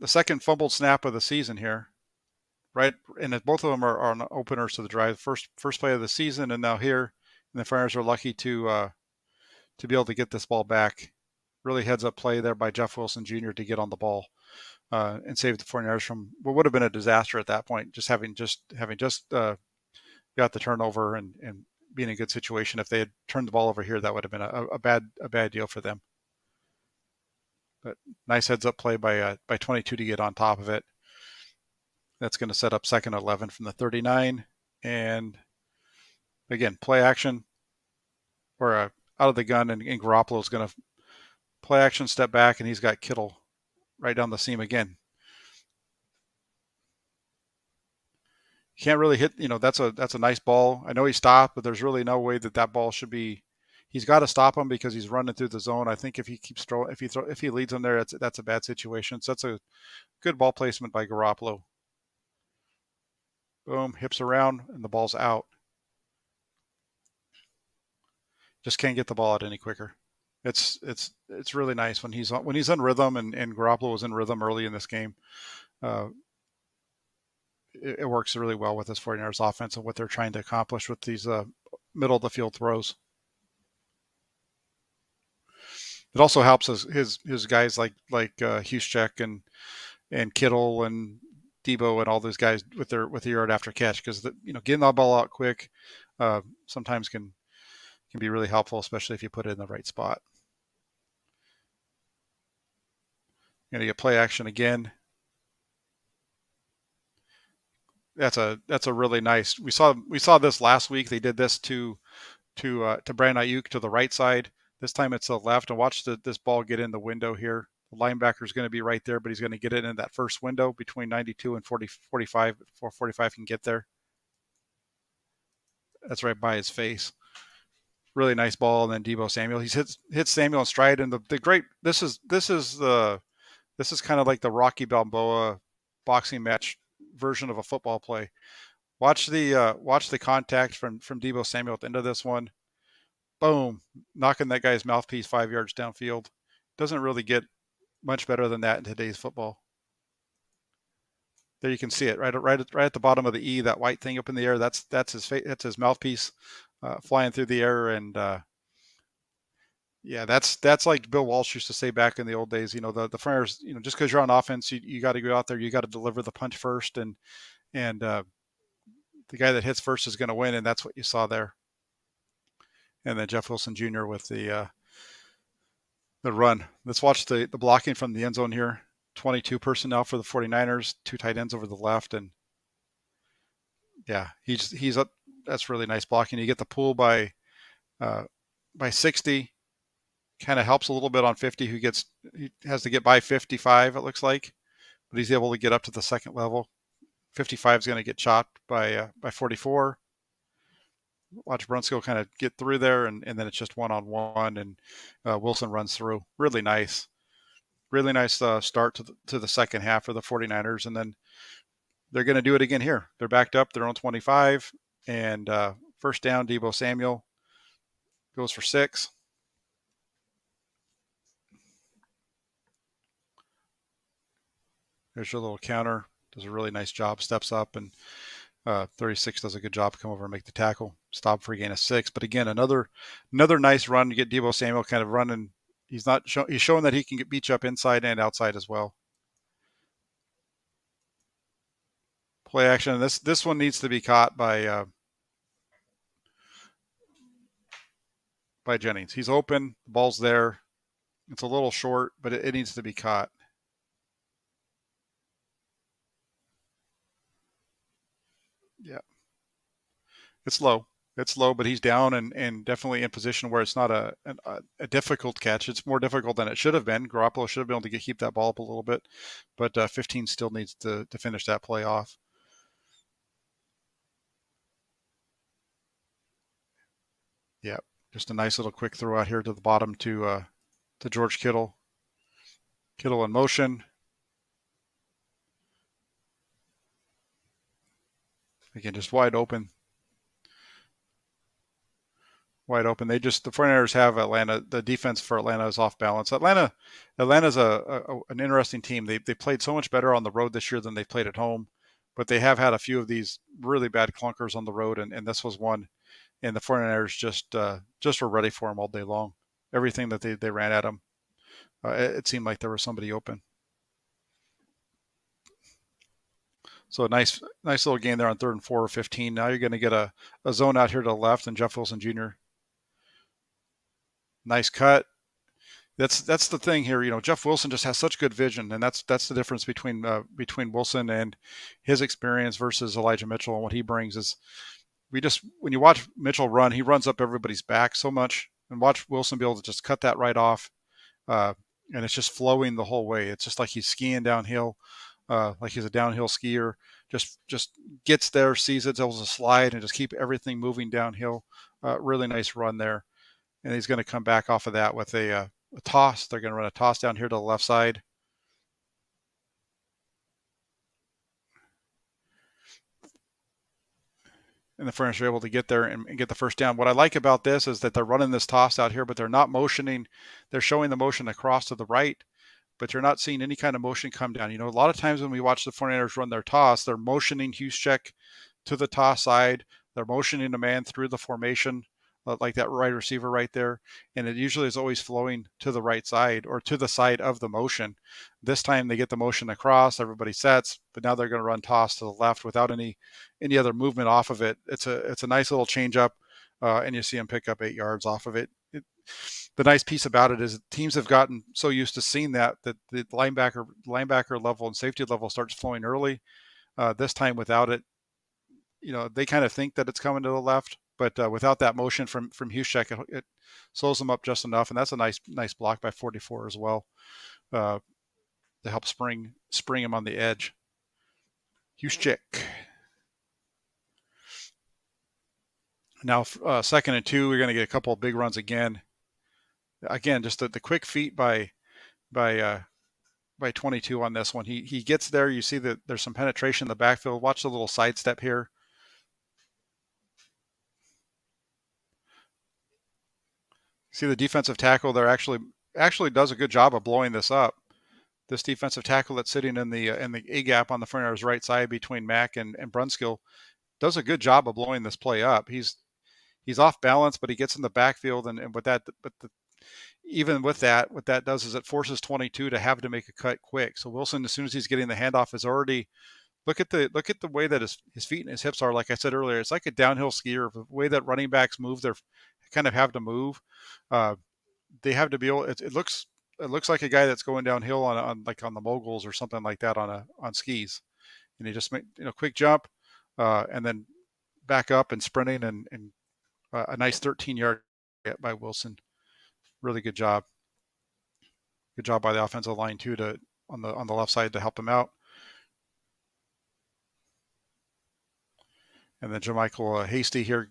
second fumbled snap of the season here. Right, and both of them are on openers to the drive. First play of the season, and now here, and the 49ers are lucky to be able to get this ball back. Really heads up play there by Jeff Wilson Jr. to get on the ball and save the 49ers from what would have been a disaster at that point. Just having got the turnover and being in a good situation. If they had turned the ball over here, that would have been a bad deal for them. But nice heads up play by 22 to get on top of it. That's going to set up second 11 from the 39. And again, play action or out of the gun, and Garoppolo is going to play action, step back, and he's got Kittle right down the seam again. Can't really hit, that's a nice ball. I know he stopped, but there's really no way that ball should be. He's got to stop him because he's running through the zone. I think if he keeps throwing, if he leads him there, that's a bad situation. So that's a good ball placement by Garoppolo. Boom, hips around, and the ball's out. Just can't get the ball out any quicker. It's really nice when he's in rhythm, and Garoppolo was in rhythm early in this game. It works really well with this 49ers offense and what they're trying to accomplish with these middle of the field throws. It also helps his guys like Juszczyk and Kittle and Debo and all those guys with the yard after catch, because getting the ball out quick sometimes can be really helpful, especially if you put it in the right spot. Going to get play action again. That's a really nice. We saw this last week. They did this to Brandon Ayuk to the right side. This time it's the left, and watch this ball get in the window here. The linebacker is going to be right there, but he's going to get it in that first window between 92 and 45 before 45 can get there. That's right by his face. Really nice ball, and then Deebo Samuel. He hits Samuel in stride, and the great. This is kind of like the Rocky Balboa boxing match version of a football play. Watch the contact from Deebo Samuel at the end of this one. Boom, knocking that guy's mouthpiece 5 yards downfield. Doesn't really get much better than that in today's football. There you can see it right at the bottom of the E, that white thing up in the air. That's his mouthpiece flying through the air, and yeah, that's like Bill Walsh used to say back in the old days. The 49ers, just because you're on offense, you got to go out there, you got to deliver the punch first, and the guy that hits first is going to win, and that's what you saw there. And then Jeff Wilson Jr. with the run. Let's watch the blocking from the end zone here. 22 personnel for the 49ers, 2 tight ends over the left, and yeah, he's up. That's really nice blocking. You get the pull by 60. Kind of helps a little bit on 50. He has to get by 55, it looks like, but he's able to get up to the second level. 55 is going to get chopped by 44. Watch Brunskill kind of get through there, and then it's just one-on-one, and Wilson runs through. Really nice start to the second half for the 49ers, and then they're going to do it again here. They're backed up their own 25, and first down, Deebo Samuel goes for 6. There's your little counter. Does a really nice job. Steps up, and 36 does a good job. Come over and make the tackle. Stop for a gain of 6. But again, another nice run to get Deebo Samuel kind of running. He's showing that he can beat you up inside and outside as well. Play action. This one needs to be caught by Jennings. He's open. The ball's there. It's a little short, but it needs to be caught. Yeah, it's low. It's low, but he's down and definitely in position where it's not a difficult catch. It's more difficult than it should have been. Garoppolo should have been able to keep that ball up a little bit, but 15 still needs to finish that play off. Yeah, just a nice little quick throw out here to the bottom to George Kittle. Kittle in motion. Again, just wide open. Wide open. The 49ers have Atlanta. The defense for Atlanta is off balance. Atlanta's an interesting team. They played so much better on the road this year than they played at home, but they have had a few of these really bad clunkers on the road, and this was one. And the 49ers just were ready for them all day long. Everything that they ran at them, it seemed like there was somebody open. So a nice little gain there on 3rd and 4 or 15. Now you're going to get a zone out here to the left, and Jeff Wilson Jr. Nice cut. That's the thing here. Jeff Wilson just has such good vision, and that's the difference between Wilson and his experience versus Elijah Mitchell, and what he brings is when you watch Mitchell run, he runs up everybody's back so much, and watch Wilson be able to just cut that right off, and it's just flowing the whole way. It's just like he's skiing downhill, like he's a downhill skier. Just gets there, sees it, able to slide, and just keep everything moving downhill. Really nice run there, and he's going to come back off of that with a toss. They're going to run a toss down here to the left side. And the 49ers are able to get there and get the first down. What I like about this is that they're running this toss out here, but they're not motioning. They're showing the motion across to the right, but you're not seeing any kind of motion come down. A lot of times when we watch the 49ers run their toss, they're motioning Juszczyk to the toss side. They're motioning a man through the formation, like that right receiver right there. And it usually is always flowing to the right side or to the side of the motion. This time they get the motion across, everybody sets, but now they're going to run toss to the left without any other movement off of it. It's a nice little change up, and you see him pick up 8 yards off of it. The nice piece about it is teams have gotten so used to seeing that the linebacker level and safety level starts flowing early. This time without it, they kind of think that it's coming to the left, but without that motion from Juszczyk, it slows them up just enough, and that's a nice block by 44 as well, to help spring him on the edge. Juszczyk. Now 2nd and 2, we're going to get a couple of big runs again. Again, just the quick feet by 22 on this one. He gets there. You see that there's some penetration in the backfield. Watch the little sidestep here. See the defensive tackle there actually does a good job of blowing this up. This defensive tackle that's sitting in the A gap on the 49ers right side between Mack and Brunskill does a good job of blowing this play up. He's off balance, but he gets in the backfield, and with that, even with that, what that does is it forces 22 to have to make a cut quick. So Wilson, as soon as he's getting the handoff, is already look at the way that his feet and his hips are. Like I said earlier, it's like a downhill skier. The way that running backs move, they kind of have to move. They have to be able. It looks like a guy that's going downhill on the moguls or something like that on skis, and he just make quick jump, and then back up and sprinting and a nice 13-yard by Wilson. Really good job. Good job by the offensive line too on the left side to help him out. And then JaMychal Hasty here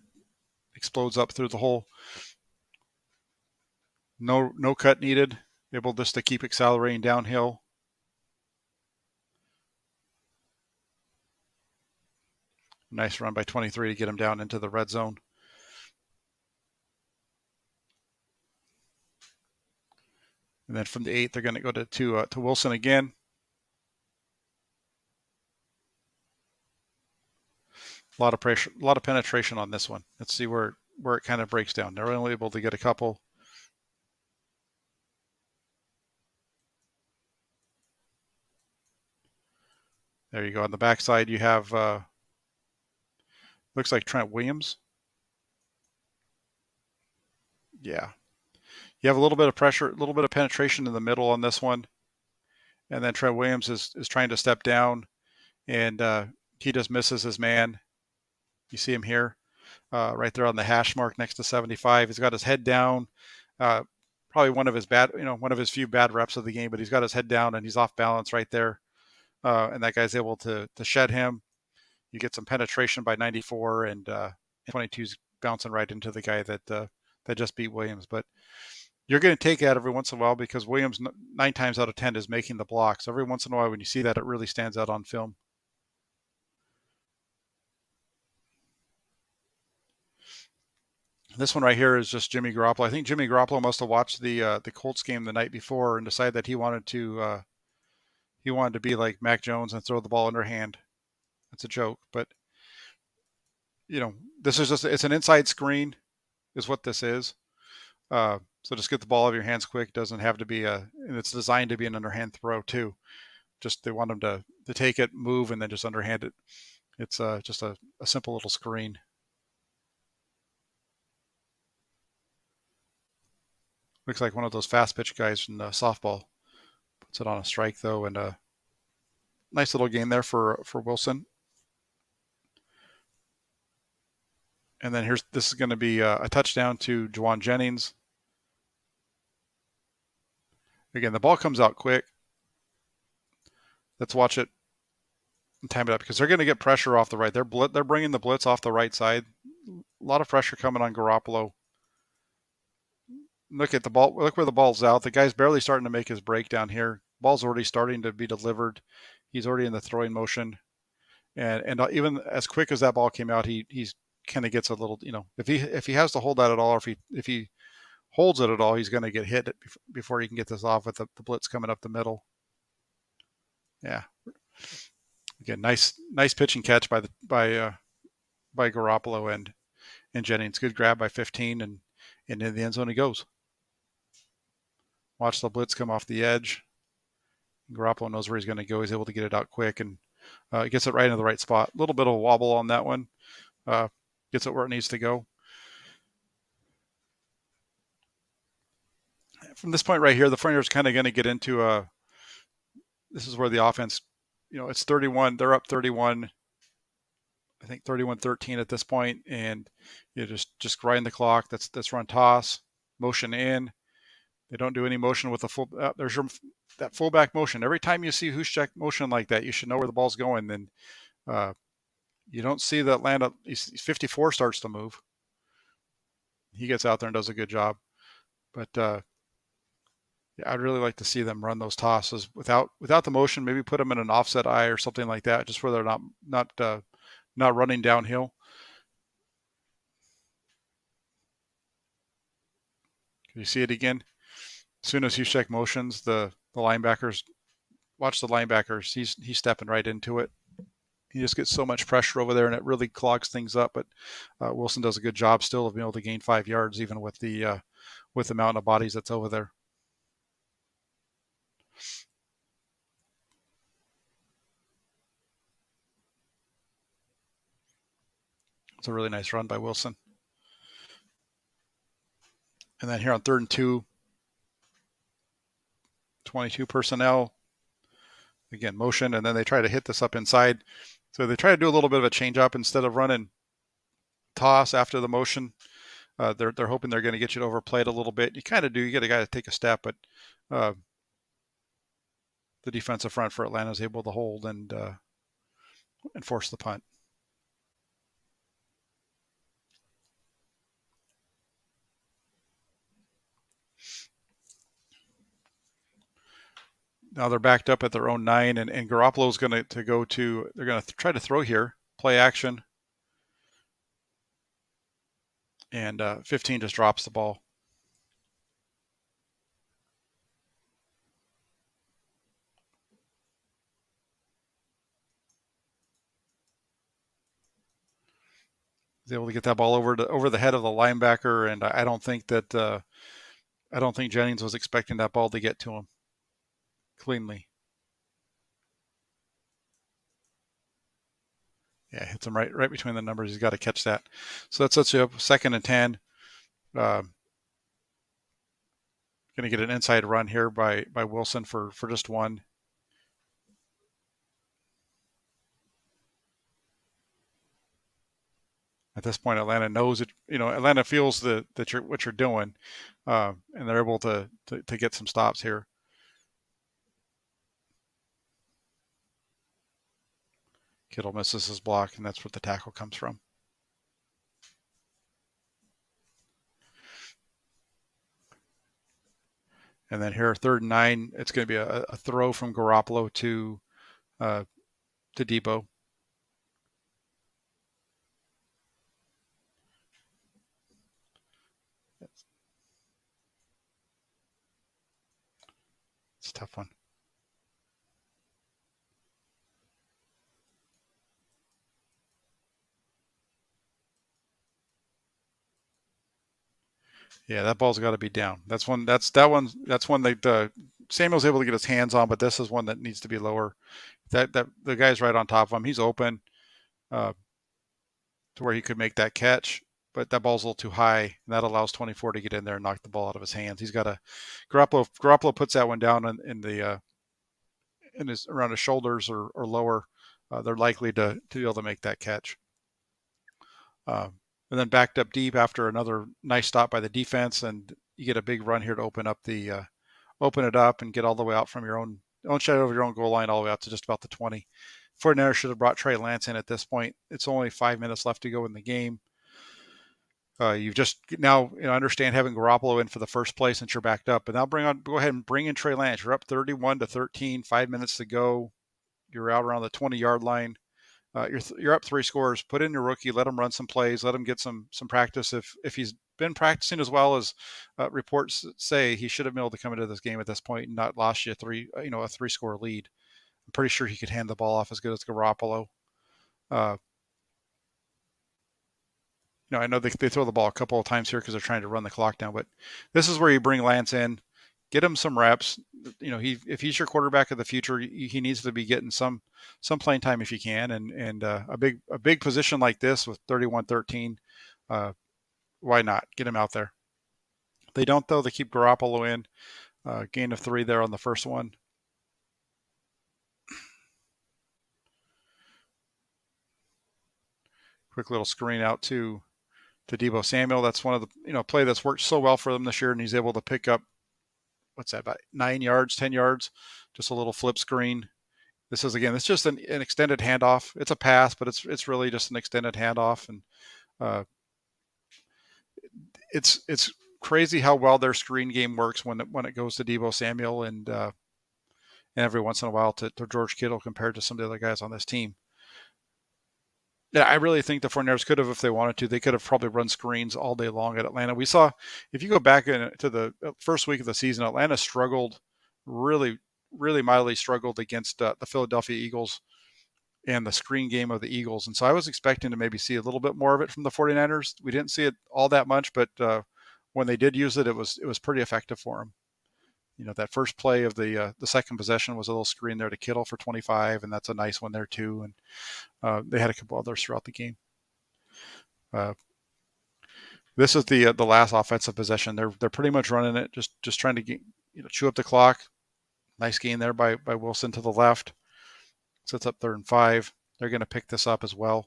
explodes up through the hole. No cut needed. Able just to keep accelerating downhill. Nice run by 23 to get him down into the red zone. And then from the 8, they're going to go to Wilson again. A lot of pressure, a lot of penetration on this one. Let's see where it kind of breaks down. They're only able to get a couple. There you go. On the backside, you have looks like Trent Williams. Yeah, You have a little bit of pressure, a little bit of penetration in the middle on this one. And then Trey Williams is trying to step down, and he just misses his man. You see him here, right there on the hash mark next to 75. He's got his head down. Probably one of his few bad reps of the game, but he's got his head down and he's off balance right there. And that guy's able to shed him. You get some penetration by 94, and 22's bouncing right into the guy that just beat Williams. But you're going to take that every once in a while because Williams 9 times out of 10 is making the block. So every once in a while when you see that, it really stands out on film. This one right here is just Jimmy Garoppolo. I think Jimmy Garoppolo must have watched the Colts game the night before and decided that he wanted to be like Mac Jones and throw the ball underhand. That's a joke, but this is it's an inside screen, is what this is. So just get the ball out of your hands quick. It doesn't have to be and it's designed to be an underhand throw too. Just they want them to take it, move, and then just underhand it. It's just a simple little screen. Looks like one of those fast pitch guys from softball. Puts it on a strike though, and a nice little game there for Wilson. And then this is going to be a touchdown to Juwan Jennings. Again, the ball comes out quick. Let's watch it and time it up because they're going to get pressure off the right. They're bringing the blitz off the right side. A lot of pressure coming on Garoppolo. Look at the ball. Look where the ball's out. The guy's barely starting to make his break down here. Ball's already starting to be delivered. He's already in the throwing motion, and even as quick as that ball came out, he's kind of gets a little. If he has to hold that at all, or if he holds it at all, he's going to get hit before he can get this off with the blitz coming up the middle. Yeah. Again, nice pitch and catch by Garoppolo and Jennings. Good grab by 15, and in the end zone he goes. Watch the blitz come off the edge. Garoppolo knows where he's going to go. He's able to get it out quick and gets it right into the right spot. A little bit of a wobble on that one. Gets it where it needs to go. From this point right here, the Frontiers kind of going to get into this is where the offense, it's 31. They're up 31. I think 31-13 at this point, and just grind the clock. That's run toss, motion in. They don't do any motion with the full. There's that fullback motion. Every time you see Juszczyk motion like that, you should know where the ball's going. Then you don't see that land up. 54 starts to move. He gets out there and does a good job. But yeah, I'd really like to see them run those tosses without the motion. Maybe put them in an offset eye or something like that, just where they're not running downhill. Can you see it again? As soon as Juszczyk motions, the linebackers, watch the linebackers. He's stepping right into it. He just gets so much pressure over there, and it really clogs things up. But Wilson does a good job still of being able to gain 5 yards, even with the mountain of bodies that's over there. It's a really nice run by Wilson. And then here on 3rd and 2, 22 personnel. Again, motion, and then they try to hit this up inside. So they try to do a little bit of a change up instead of running toss after the motion. They're hoping they're going to get you to overplay it a little bit. You kind of do. You get a guy to take a step, but the defensive front for Atlanta is able to hold and force the punt. Now they're backed up at their own 9, and Garoppolo's going to go to. They're going to try to throw here, play action, and 15 just drops the ball. He's able to get that ball over the head of the linebacker, and I don't think Jennings was expecting that ball to get to him cleanly. Yeah, hits him right between the numbers. He's got to catch that. So that sets you up 2nd and 10. Going to get an inside run here by Wilson for just one. At this point, Atlanta knows it. Atlanta feels that what you're doing, and they're able to get some stops here. Kittle misses his block, and that's where the tackle comes from. And then here, 3rd and 9, it's going to be a throw from Garoppolo to Debo. It's a tough one. Yeah, that ball's got to be down. That's one. That's one that Samuel's able to get his hands on, but this is one that needs to be lower. That the guy's right on top of him. He's open to where he could make that catch, but that ball's a little too high, and that allows 24 to get in there and knock the ball out of his hands. He's got a Garoppolo puts that one down in his around his shoulders or lower. They're likely to be able to make that catch. And then backed up deep after another nice stop by the defense, and you get a big run here to open it up and get all the way out from your own shadow over your own goal line all the way out to just about the 20. 49ers should have brought Trey Lance in at this point. It's only 5 minutes left to go in the game. You've just now understand having Garoppolo in for the first play since you're backed up, but now go ahead and bring in Trey Lance. You're up 31-13, 5 minutes to go. You're out around the 20-yard line. You're up 3 scores. Put in your rookie. Let him run some plays. Let him get some practice. If he's been practicing as well as reports say, he should have been able to come into this game at this point and not lost you a 3-score lead. I'm pretty sure he could hand the ball off as good as Garoppolo. I know they throw the ball a couple of times here because they're trying to run the clock down, but this is where you bring Lance in, get him some reps. If he's your quarterback of the future, he needs to be getting some playing time if he can, and a big position like this with 31-13, why not get him out there? They don't though. They keep Garoppolo in, gain of 3 there on the first one. Quick little screen out to Deebo Samuel. That's one of the play that's worked so well for them this year, and he's able to pick up what's that, about 9 yards, 10 yards, just a little flip screen. This is it's just an extended handoff. It's a pass, but it's really just an extended handoff, and it's crazy how well their screen game works when it goes to Deebo Samuel and every once in a while to George Kittle compared to some of the other guys on this team. Yeah, I really think the 49ers could have, if they wanted to, they could have probably run screens all day long at Atlanta. We saw, if you go back to the first week of the season, Atlanta struggled, really, really mightily struggled against the Philadelphia Eagles and the screen game of the Eagles. And so I was expecting to maybe see a little bit more of it from the 49ers. We didn't see it all that much, but when they did use it, it was pretty effective for them. That first play of the second possession was a little screen there to Kittle for 25, and that's a nice one there too. And they had a couple others throughout the game. This is the last offensive possession. They're pretty much running it, just trying to chew up the clock. Nice gain there by Wilson to the left. Sets up 3rd and 5. They're going to pick this up as well.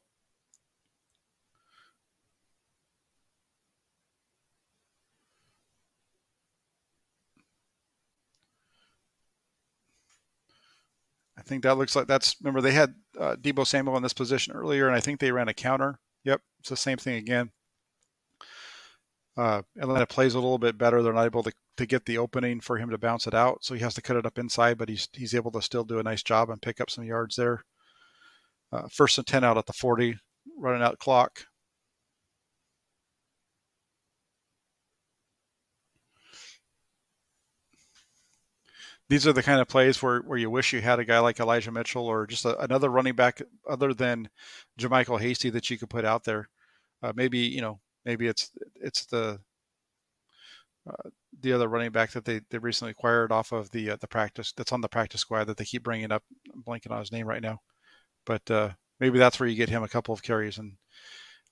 I think that looks like remember they had Deebo Samuel in this position earlier, and I think they ran a counter. Yep, it's the same thing again. Atlanta plays a little bit better. They're not able to get the opening for him to bounce it out, so he has to cut it up inside, but he's able to still do a nice job and pick up some yards there. 1st and 10 out at the 40, running out clock. These are the kind of plays where you wish you had a guy like Elijah Mitchell or just another running back other than JaMycal Hasty that you could put out there. Maybe it's the other running back that they recently acquired off of the practice that's on the practice squad that they keep bringing up. I'm blanking on his name right now, but maybe that's where you get him a couple of carries. And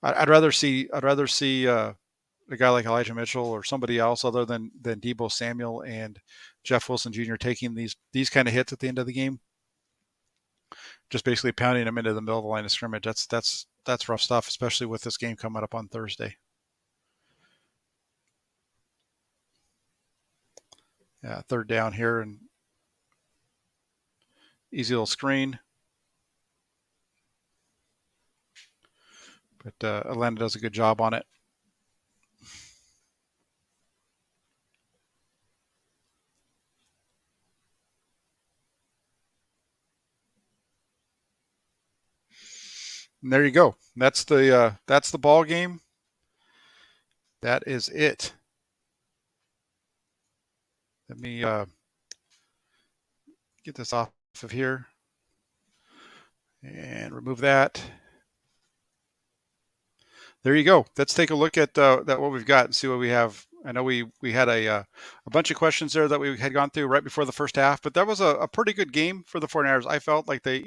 I'd rather see a guy like Elijah Mitchell or somebody else other than Deebo Samuel and Jeff Wilson Jr. taking these kind of hits at the end of the game, just basically pounding them into the middle of the line of scrimmage. That's rough stuff, especially with this game coming up on Thursday. Yeah, third down here and easy little screen. But Atlanta does a good job on it. And there you go. That's the ball game. That is it. Let me get this off of here and remove that. There you go. Let's take a look at what we've got and see what we have. I know we had a bunch of questions there that we had gone through right before the first half, but that was a pretty good game for the 49ers. I felt like they,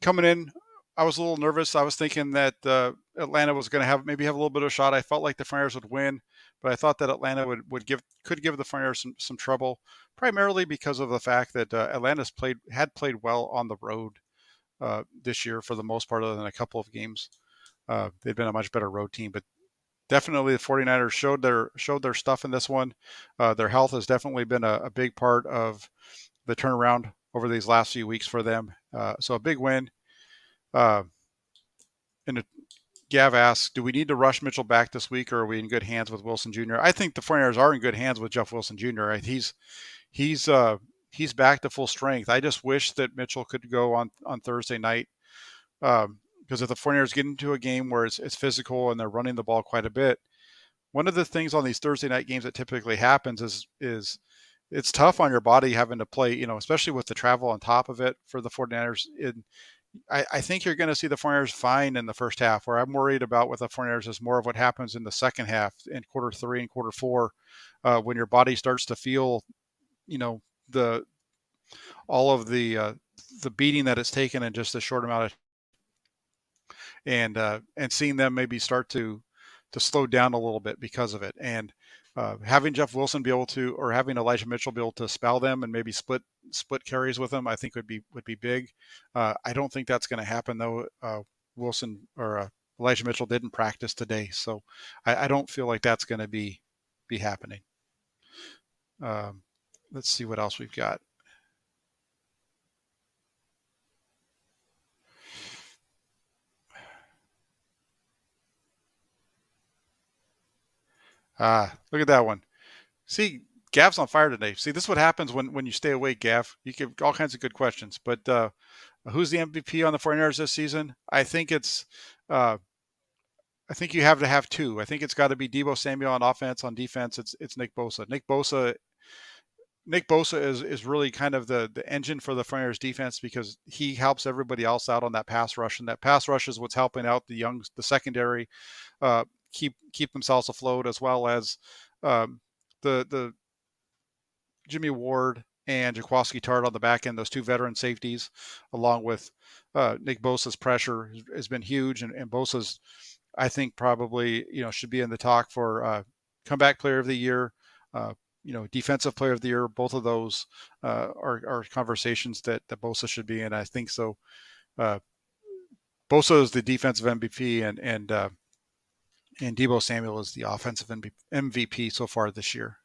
coming in, I was a little nervous. I was thinking that Atlanta was going to have a little bit of a shot. I felt like the 49ers would win, but I thought that Atlanta could give the 49ers some trouble, primarily because of the fact that Atlanta's had played well on the road this year for the most part, other than a couple of games. They've been a much better road team, but definitely the 49ers showed their stuff in this one. Their health has definitely been a big part of the turnaround over these last few weeks for them. So a big win. And Gav asks, do we need to rush Mitchell back this week, or are we in good hands with Wilson Jr.? I think the 49ers are in good hands with Jeff Wilson Jr. He's back to full strength. I just wish that Mitchell could go on Thursday night. Because if the 49ers get into a game where it's physical and they're running the ball quite a bit, one of the things on these Thursday night games that typically happens is it's tough on your body having to play, especially with the travel on top of it for the 49ers. I think you're going to see the 49ers fine in the first half. Where I'm worried about with the 49ers is more of what happens in the second half, in quarter 3 and quarter 4, when your body starts to feel, all of the beating that it's taken in just a short amount of, and seeing them maybe start to slow down a little bit because of it. And having Jeff Wilson be able to, or having Elijah Mitchell be able to spell them and maybe split carries with them, I think would be big. I don't think that's going to happen though. Wilson or Elijah Mitchell didn't practice today, so I don't feel like that's going to be happening. Let's see what else we've got. Look at that one. See, Gav's on fire today. See, this is what happens when you stay awake, Gav. You give all kinds of good questions. But who's the MVP on the 49ers this season? I think it's I think you have to have two. I think it's got to be Deebo Samuel on offense. On defense, it's Nick Bosa. Nick Bosa is really kind of the engine for the 49ers defense, because he helps everybody else out on that pass rush, and that pass rush is what's helping out the secondary keep themselves afloat, as well as the Jimmy Ward and Jaquaski Tart on the back end, those two veteran safeties, along with Nick Bosa's pressure has been huge, and Bosa's, I think, probably should be in the talk for comeback player of the year, defensive player of the year. Both of those are conversations that Bosa should be in. I think so. Bosa is the defensive MVP, and Deebo Samuel is the offensive MVP so far this year.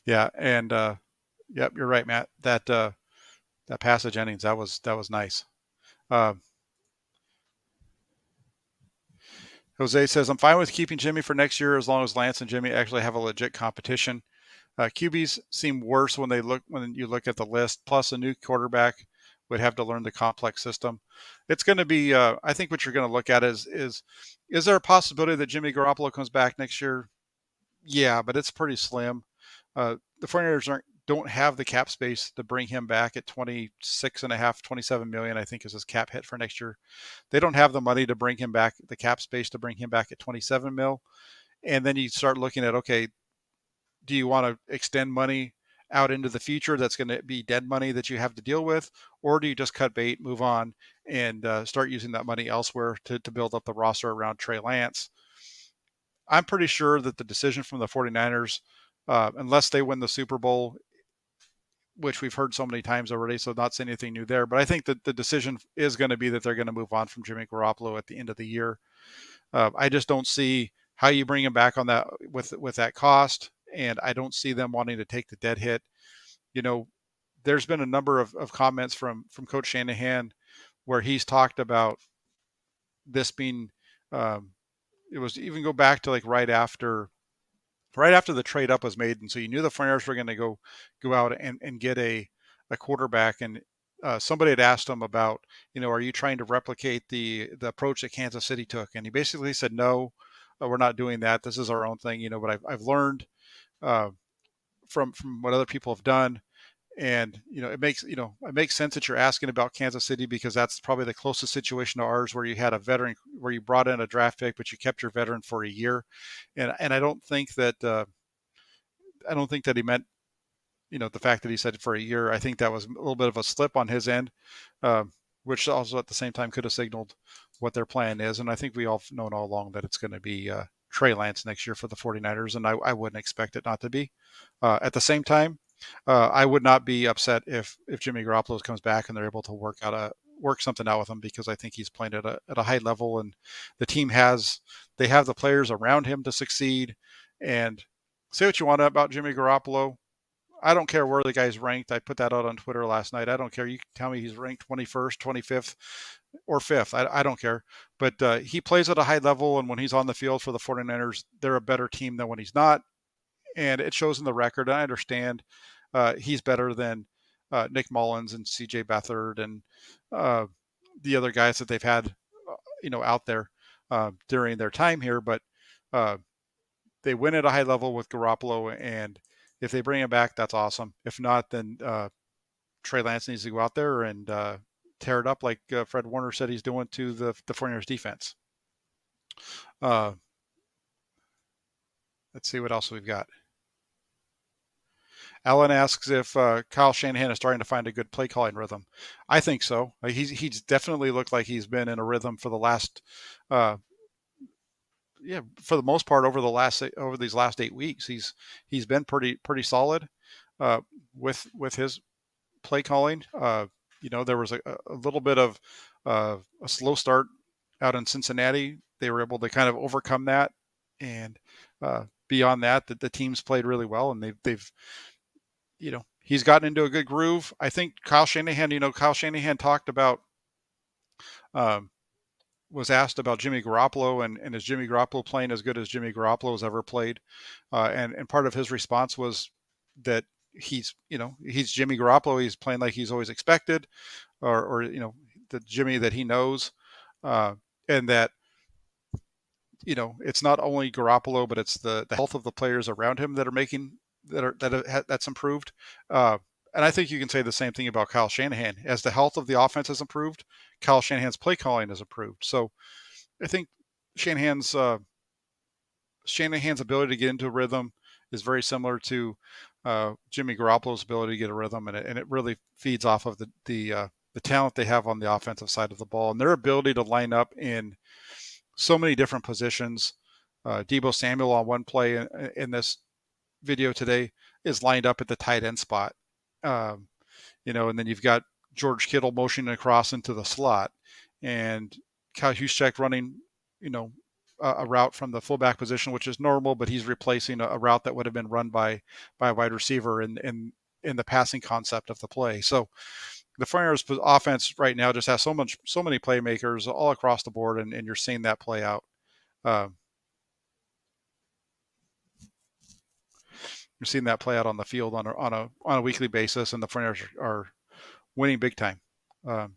Yeah, and yep, you're right, Matt. That passage Jennings, that was nice. Jose says, I'm fine with keeping Jimmy for next year as long as Lance and Jimmy actually have a legit competition. QBs seem worse when you look at the list. Plus, a new quarterback would have to learn the complex system. It's going to be, I think what you're going to look at is there a possibility that Jimmy Garoppolo comes back next year? Yeah, but it's pretty slim. The 49ers don't have the cap space to bring him back at 27 million, I think is his cap hit for next year. They don't have the money to bring him back, the cap space to bring him back at 27 mil. And then you start looking at, okay, do you want to extend money out into the future that's going to be dead money that you have to deal with, or do you just cut bait, move on, and start using that money elsewhere to build up the roster around Trey Lance? I'm pretty sure that the decision from the 49ers, unless they win the Super Bowl, which we've heard so many times already, so not saying anything new there, but I think that the decision is going to be that they're going to move on from Jimmy Garoppolo at the end of the year. I just don't see how you bring him back on that with that cost, and I don't see them wanting to take the dead hit. You know, there's been a number of comments from Coach Shanahan where he's talked about this being, it was even go back to like right after the trade up was made, and so you knew the 49ers were going to go out and get a quarterback, and somebody had asked him about, are you trying to replicate the approach that Kansas City took? And he basically said, no, we're not doing that. This is our own thing, but I've learned from what other people have done. And, it makes sense that you're asking about Kansas City, because that's probably the closest situation to ours, where you had a veteran, where you brought in a draft pick, but you kept your veteran for a year. And I don't think that, he meant, the fact that he said for a year. I think that was a little bit of a slip on his end, which also at the same time could have signaled what their plan is. And I think we all have known all along that it's going to be Trey Lance next year for the 49ers. And I wouldn't expect it not to be. At the same time, I would not be upset if Jimmy Garoppolo comes back and they're able to work something out with him, because I think he's playing at a high level, and the team have the players around him to succeed. And say what you want about Jimmy Garoppolo, I don't care where the guy's ranked. I put that out on Twitter last night. I don't care. You can tell me he's ranked 21st, 25th, or 5th. I don't care. But he plays at a high level, and when he's on the field for the 49ers, they're a better team than when he's not. And it shows in the record. And I understand he's better than Nick Mullins and C.J. Beathard and the other guys that they've had, out there during their time here. But they win at a high level with Garoppolo, and if they bring him back, that's awesome. If not, then Trey Lance needs to go out there and tear it up like Fred Warner said he's doing to the 49ers defense. Let's see what else we've got. Alan asks if Kyle Shanahan is starting to find a good play calling rhythm. I think so. He's definitely looked like he's been in a rhythm for the last, for the most part over these last 8 weeks. He's been pretty solid with his play calling. There was a little bit of a slow start out in Cincinnati. They were able to kind of overcome that, and beyond that, the teams played really well, and they've he's gotten into a good groove. I think Kyle Shanahan talked about, was asked about Jimmy Garoppolo and is Jimmy Garoppolo playing as good as Jimmy Garoppolo has ever played? And part of his response was that he's Jimmy Garoppolo. He's playing like he's always expected, or the Jimmy that he knows, and that, it's not only Garoppolo, but it's the health of the players around him that are making that's improved. And I think you can say the same thing about Kyle Shanahan. As the health of the offense has improved, Kyle Shanahan's play calling has improved. So I think Shanahan's ability to get into a rhythm is very similar to Jimmy Garoppolo's ability to get a rhythm, and it really feeds off of the talent they have on the offensive side of the ball, and their ability to line up in so many different positions. Deebo Samuel on one play in this video today is lined up at the tight end spot. And then you've got George Kittle motioning across into the slot, and Kyle Juszczyk running, a route from the fullback position, which is normal, but he's replacing a route that would have been run by a wide receiver in the passing concept of the play. So the 49ers offense right now just has so many playmakers all across the board, and you're seeing that play out. You're seeing that play out on the field on a weekly basis, and the 49ers are winning big time. Let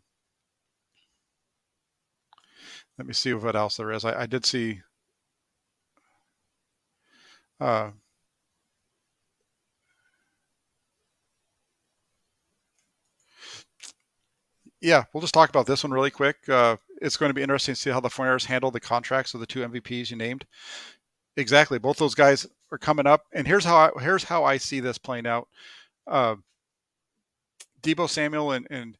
me see what else there is. I did see. Yeah, we'll just talk about this one really quick. It's going to be interesting to see how the 49ers handle the contracts of the two MVPs you named. Exactly. Both those guys are coming up. And here's how I see this playing out. Uh, Debo Samuel and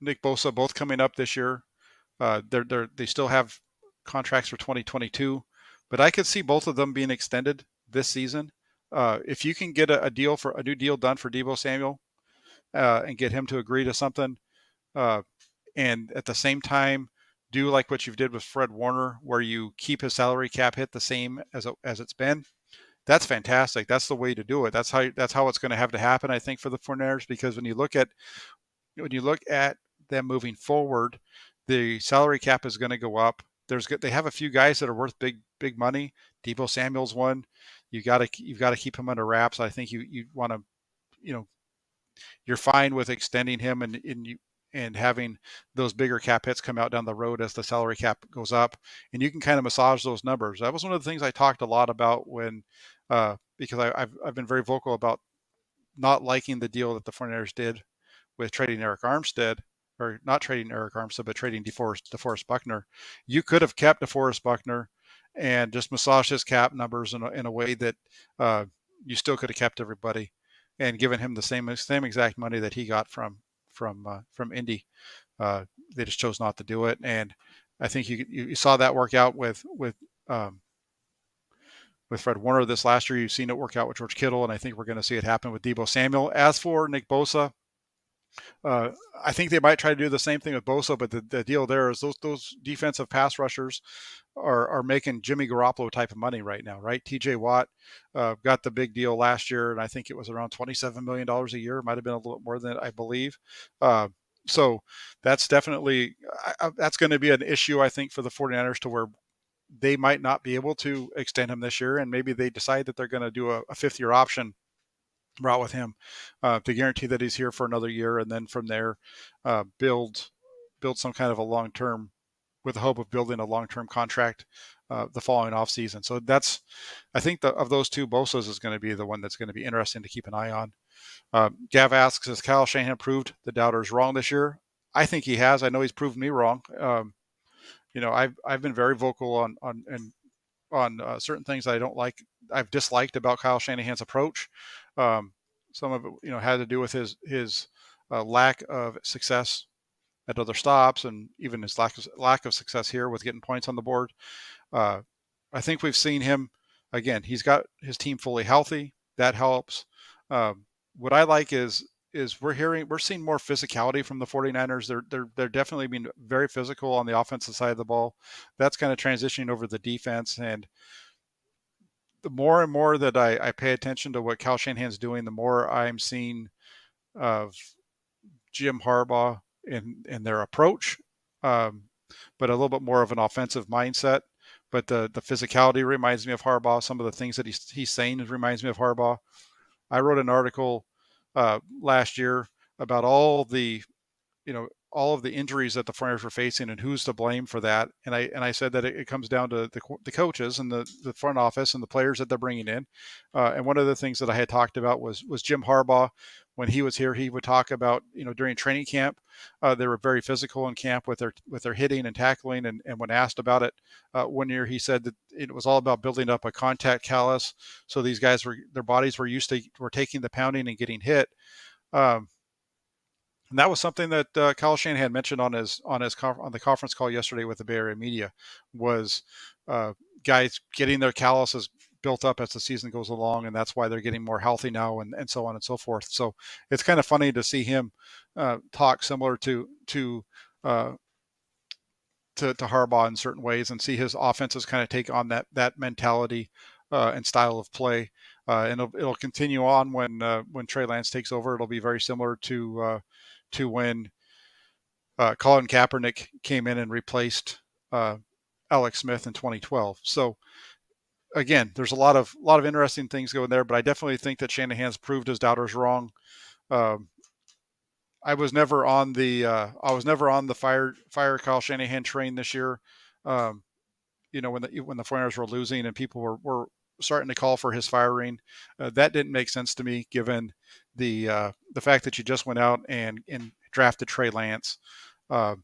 Nick Bosa both coming up this year. They still have contracts for 2022, but I could see both of them being extended this season. If you can get a deal for a new deal done for Debo Samuel and get him to agree to something, uh, and at the same time do like what you've did with Fred Warner, where you keep his salary cap hit the same as it's been. That's fantastic. That's the way to do it. That's how it's going to have to happen, I think, for the 49ers, because when you look at them moving forward, the salary cap is going to go up. They have a few guys that are worth big money. Debo Samuel's one. You've got to keep him under wraps. I think you want to, you're fine with extending him and having those bigger cap hits come out down the road as the salary cap goes up, and you can kind of massage those numbers. That was one of the things I talked a lot about when because I've been very vocal about not liking the deal that the 49ers did with trading Eric Armstead, or not trading Eric Armstead, but trading DeForest Buckner. You could have kept DeForest Buckner and just massaged his cap numbers in a way that you still could have kept everybody and given him the same exact money that he got from Indy. They just chose not to do it, and I think you saw that work out um, with Fred Warner this last year. You've seen it work out with George Kittle, and I think we're going to see it happen with Debo Samuel. As for Nick Bosa, I think they might try to do the same thing with Bosa, but the deal there is those defensive pass rushers are making Jimmy Garoppolo type of money right now, right? TJ Watt got the big deal last year, and I think it was around $27 million a year. It might have been a little more than that, I believe. So that's definitely that's going to be an issue, I think, for the 49ers, to where they might not be able to extend him this year, and maybe they decide that they're going to do a fifth-year option route with him to guarantee that he's here for another year, and then from there build some kind of a long-term, with the hope of building a long-term contract the following offseason. So I think of those two, Bosa's is going to be the one that's going to be interesting to keep an eye on. Gav asks, has Kyle Shanahan proved the doubters wrong this year? I think he has. I know he's proved me wrong. I've been very vocal on certain things that I don't like. I've disliked about Kyle Shanahan's approach. Some of it, had to do with his lack of success at other stops, and even his lack of success here with getting points on the board. I think we've seen him again. He's got his team fully healthy. That helps. What I like is we're seeing more physicality from the 49ers. They're definitely being very physical on the offensive side of the ball. That's kind of transitioning over the defense, and the more and more that I pay attention to what Kyle Shanahan's doing, the more I'm seeing of Jim Harbaugh in their approach, but a little bit more of an offensive mindset. But the physicality reminds me of Harbaugh. Some of the things that he's saying reminds me of Harbaugh. I wrote an article last year about all of the injuries that the 49ers were facing and who's to blame for that. And I said that it comes down to the coaches and the front office and the players that they're bringing in. And one of the things that I had talked about was Jim Harbaugh. When he was here, he would talk about, during training camp, they were very physical in camp with their hitting and tackling. And when asked about it, one year he said that it was all about building up a contact callus. So these guys their bodies were taking the pounding and getting hit. And that was something that Kyle Shanahan mentioned on the conference call yesterday with the Bay Area media, was guys getting their calluses built up as the season goes along, and that's why they're getting more healthy now, and so on and so forth. So it's kind of funny to see him talk similar to Harbaugh in certain ways, and see his offenses kind of take on that mentality and style of play. And it'll continue on when Trey Lance takes over. It'll be very similar to when Colin Kaepernick came in and replaced Alex Smith in 2012. So again, there's a lot of interesting things going there, but I definitely think that Shanahan's proved his doubters wrong. I was never on the fire Kyle Shanahan train this year. When the 49ers were losing and people were starting to call for his firing, that didn't make sense to me, given the fact that you just went out and drafted Trey Lance, and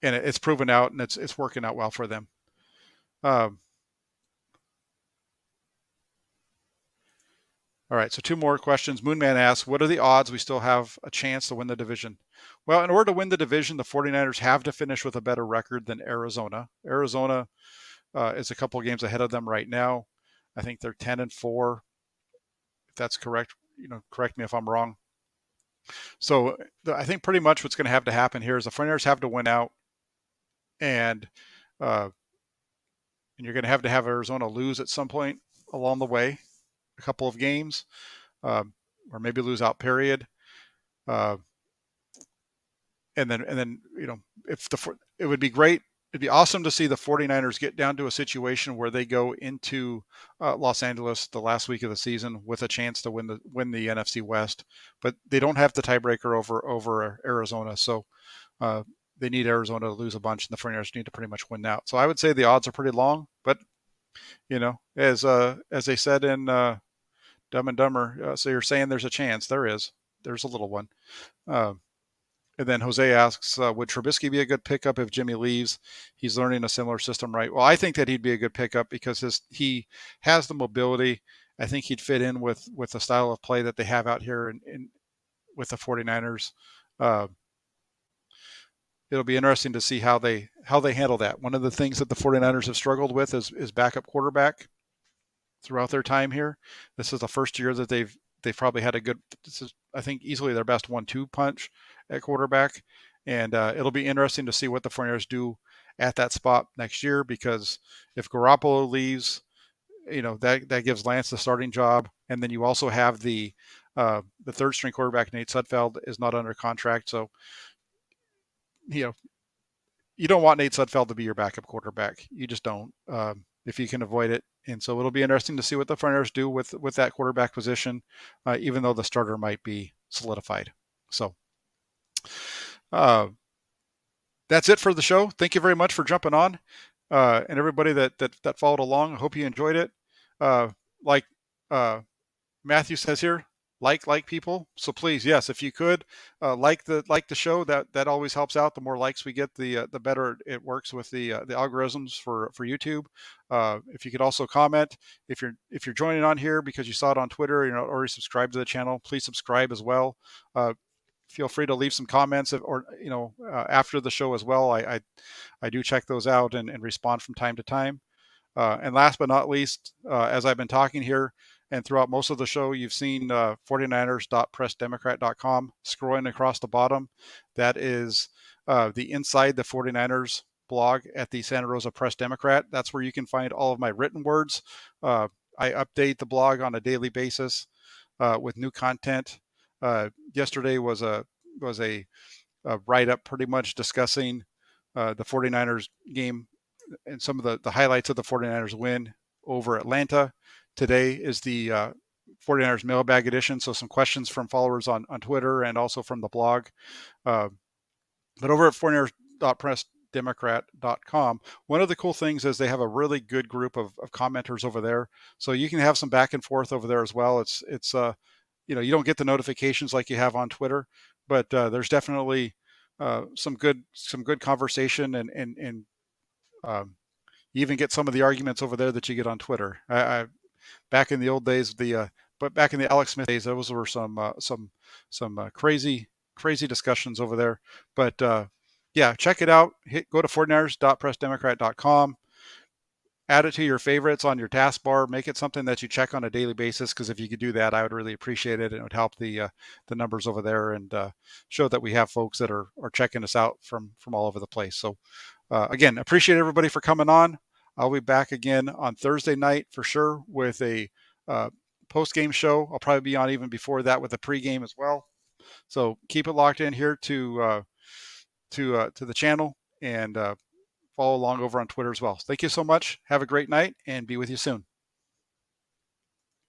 it's proven out, and it's working out well for them. All right, so 2 more questions. Moonman asks, what are the odds we still have a chance to win the division? Well, in order to win the division, the 49ers have to finish with a better record than Arizona. Arizona is a couple of games ahead of them right now. I think they're 10-4, if that's correct. Correct me if I'm wrong. So I think pretty much what's going to have to happen here is the 49ers have to win out, and uh, you're going to have Arizona lose at some point along the way, a couple of games, or maybe lose out, period. Uh, and then if it would be great. It'd be awesome to see the 49ers get down to a situation where they go into Los Angeles the last week of the season with a chance to win the NFC West, but they don't have the tiebreaker over Arizona, so they need Arizona to lose a bunch, and the 49ers need to pretty much win out. So I would say the odds are pretty long, but as they said in Dumb and Dumber, so you're saying there's a chance. There's a little one. And then Jose asks, would Trubisky be a good pickup if Jimmy leaves? He's learning a similar system, right? Well, I think that he'd be a good pickup because he has the mobility. I think he'd fit in with the style of play that they have out here with the 49ers. It'll be interesting to see how they handle that. One of the things that the 49ers have struggled with is backup quarterback throughout their time here. This is the first year that they've probably had this is, I think, easily their best 1-2 punch at quarterback. And it'll be interesting to see what the 49ers do at that spot next year, because if Garoppolo leaves, that gives Lance the starting job. And then you also have the third string quarterback, Nate Sudfeld, is not under contract. So, you don't want Nate Sudfeld to be your backup quarterback. You just don't, if you can avoid it. And so it'll be interesting to see what the 49ers do with that quarterback position, even though the starter might be solidified. So that's it for the show. Thank you very much for jumping on, and everybody that followed along. I hope you enjoyed it. Like Matthew says here, like people. So please, yes, if you could like the show, that always helps out. The more likes we get, the better it works with the algorithms for YouTube. If you could also comment, if you're joining on here because you saw it on Twitter, already subscribed to the channel, please subscribe as well. Feel free to leave some comments after the show as well. I do check those out and respond from time to time. And last but not least, as I've been talking here and throughout most of the show, you've seen 49ers.pressdemocrat.com scrolling across the bottom. That is the Inside the 49ers blog at the Santa Rosa Press Democrat. That's where you can find all of my written words. I update the blog on a daily basis with new content. Yesterday was a write-up pretty much discussing the 49ers game and some of the highlights of the 49ers win over Atlanta. Today is the 49ers mailbag edition, so some questions from followers on Twitter and also from the blog. But over at 49ers.pressdemocrat.com, one of the cool things is they have a really good group of commenters over there, so you can have some back and forth over there as well. It's you don't get the notifications like you have on Twitter, but there's definitely some good conversation, and you even get some of the arguments over there that you get on Twitter. I back in the old days, but back in the Alex Smith days, those were some crazy discussions over there. But yeah, check it out. Go to 49ers.pressdemocrat.com. Add it to your favorites on your taskbar. Make it something that you check on a daily basis, because if you could do that, I would really appreciate it. It would help the numbers over there and show that we have folks that are checking us out from all over the place. So again, appreciate everybody for coming on. I'll be back again on Thursday night for sure with a post-game show. I'll probably be on even before that with a pregame as well. So keep it locked in here to the channel, and follow along over on Twitter as well. Thank you so much. Have a great night, and be with you soon.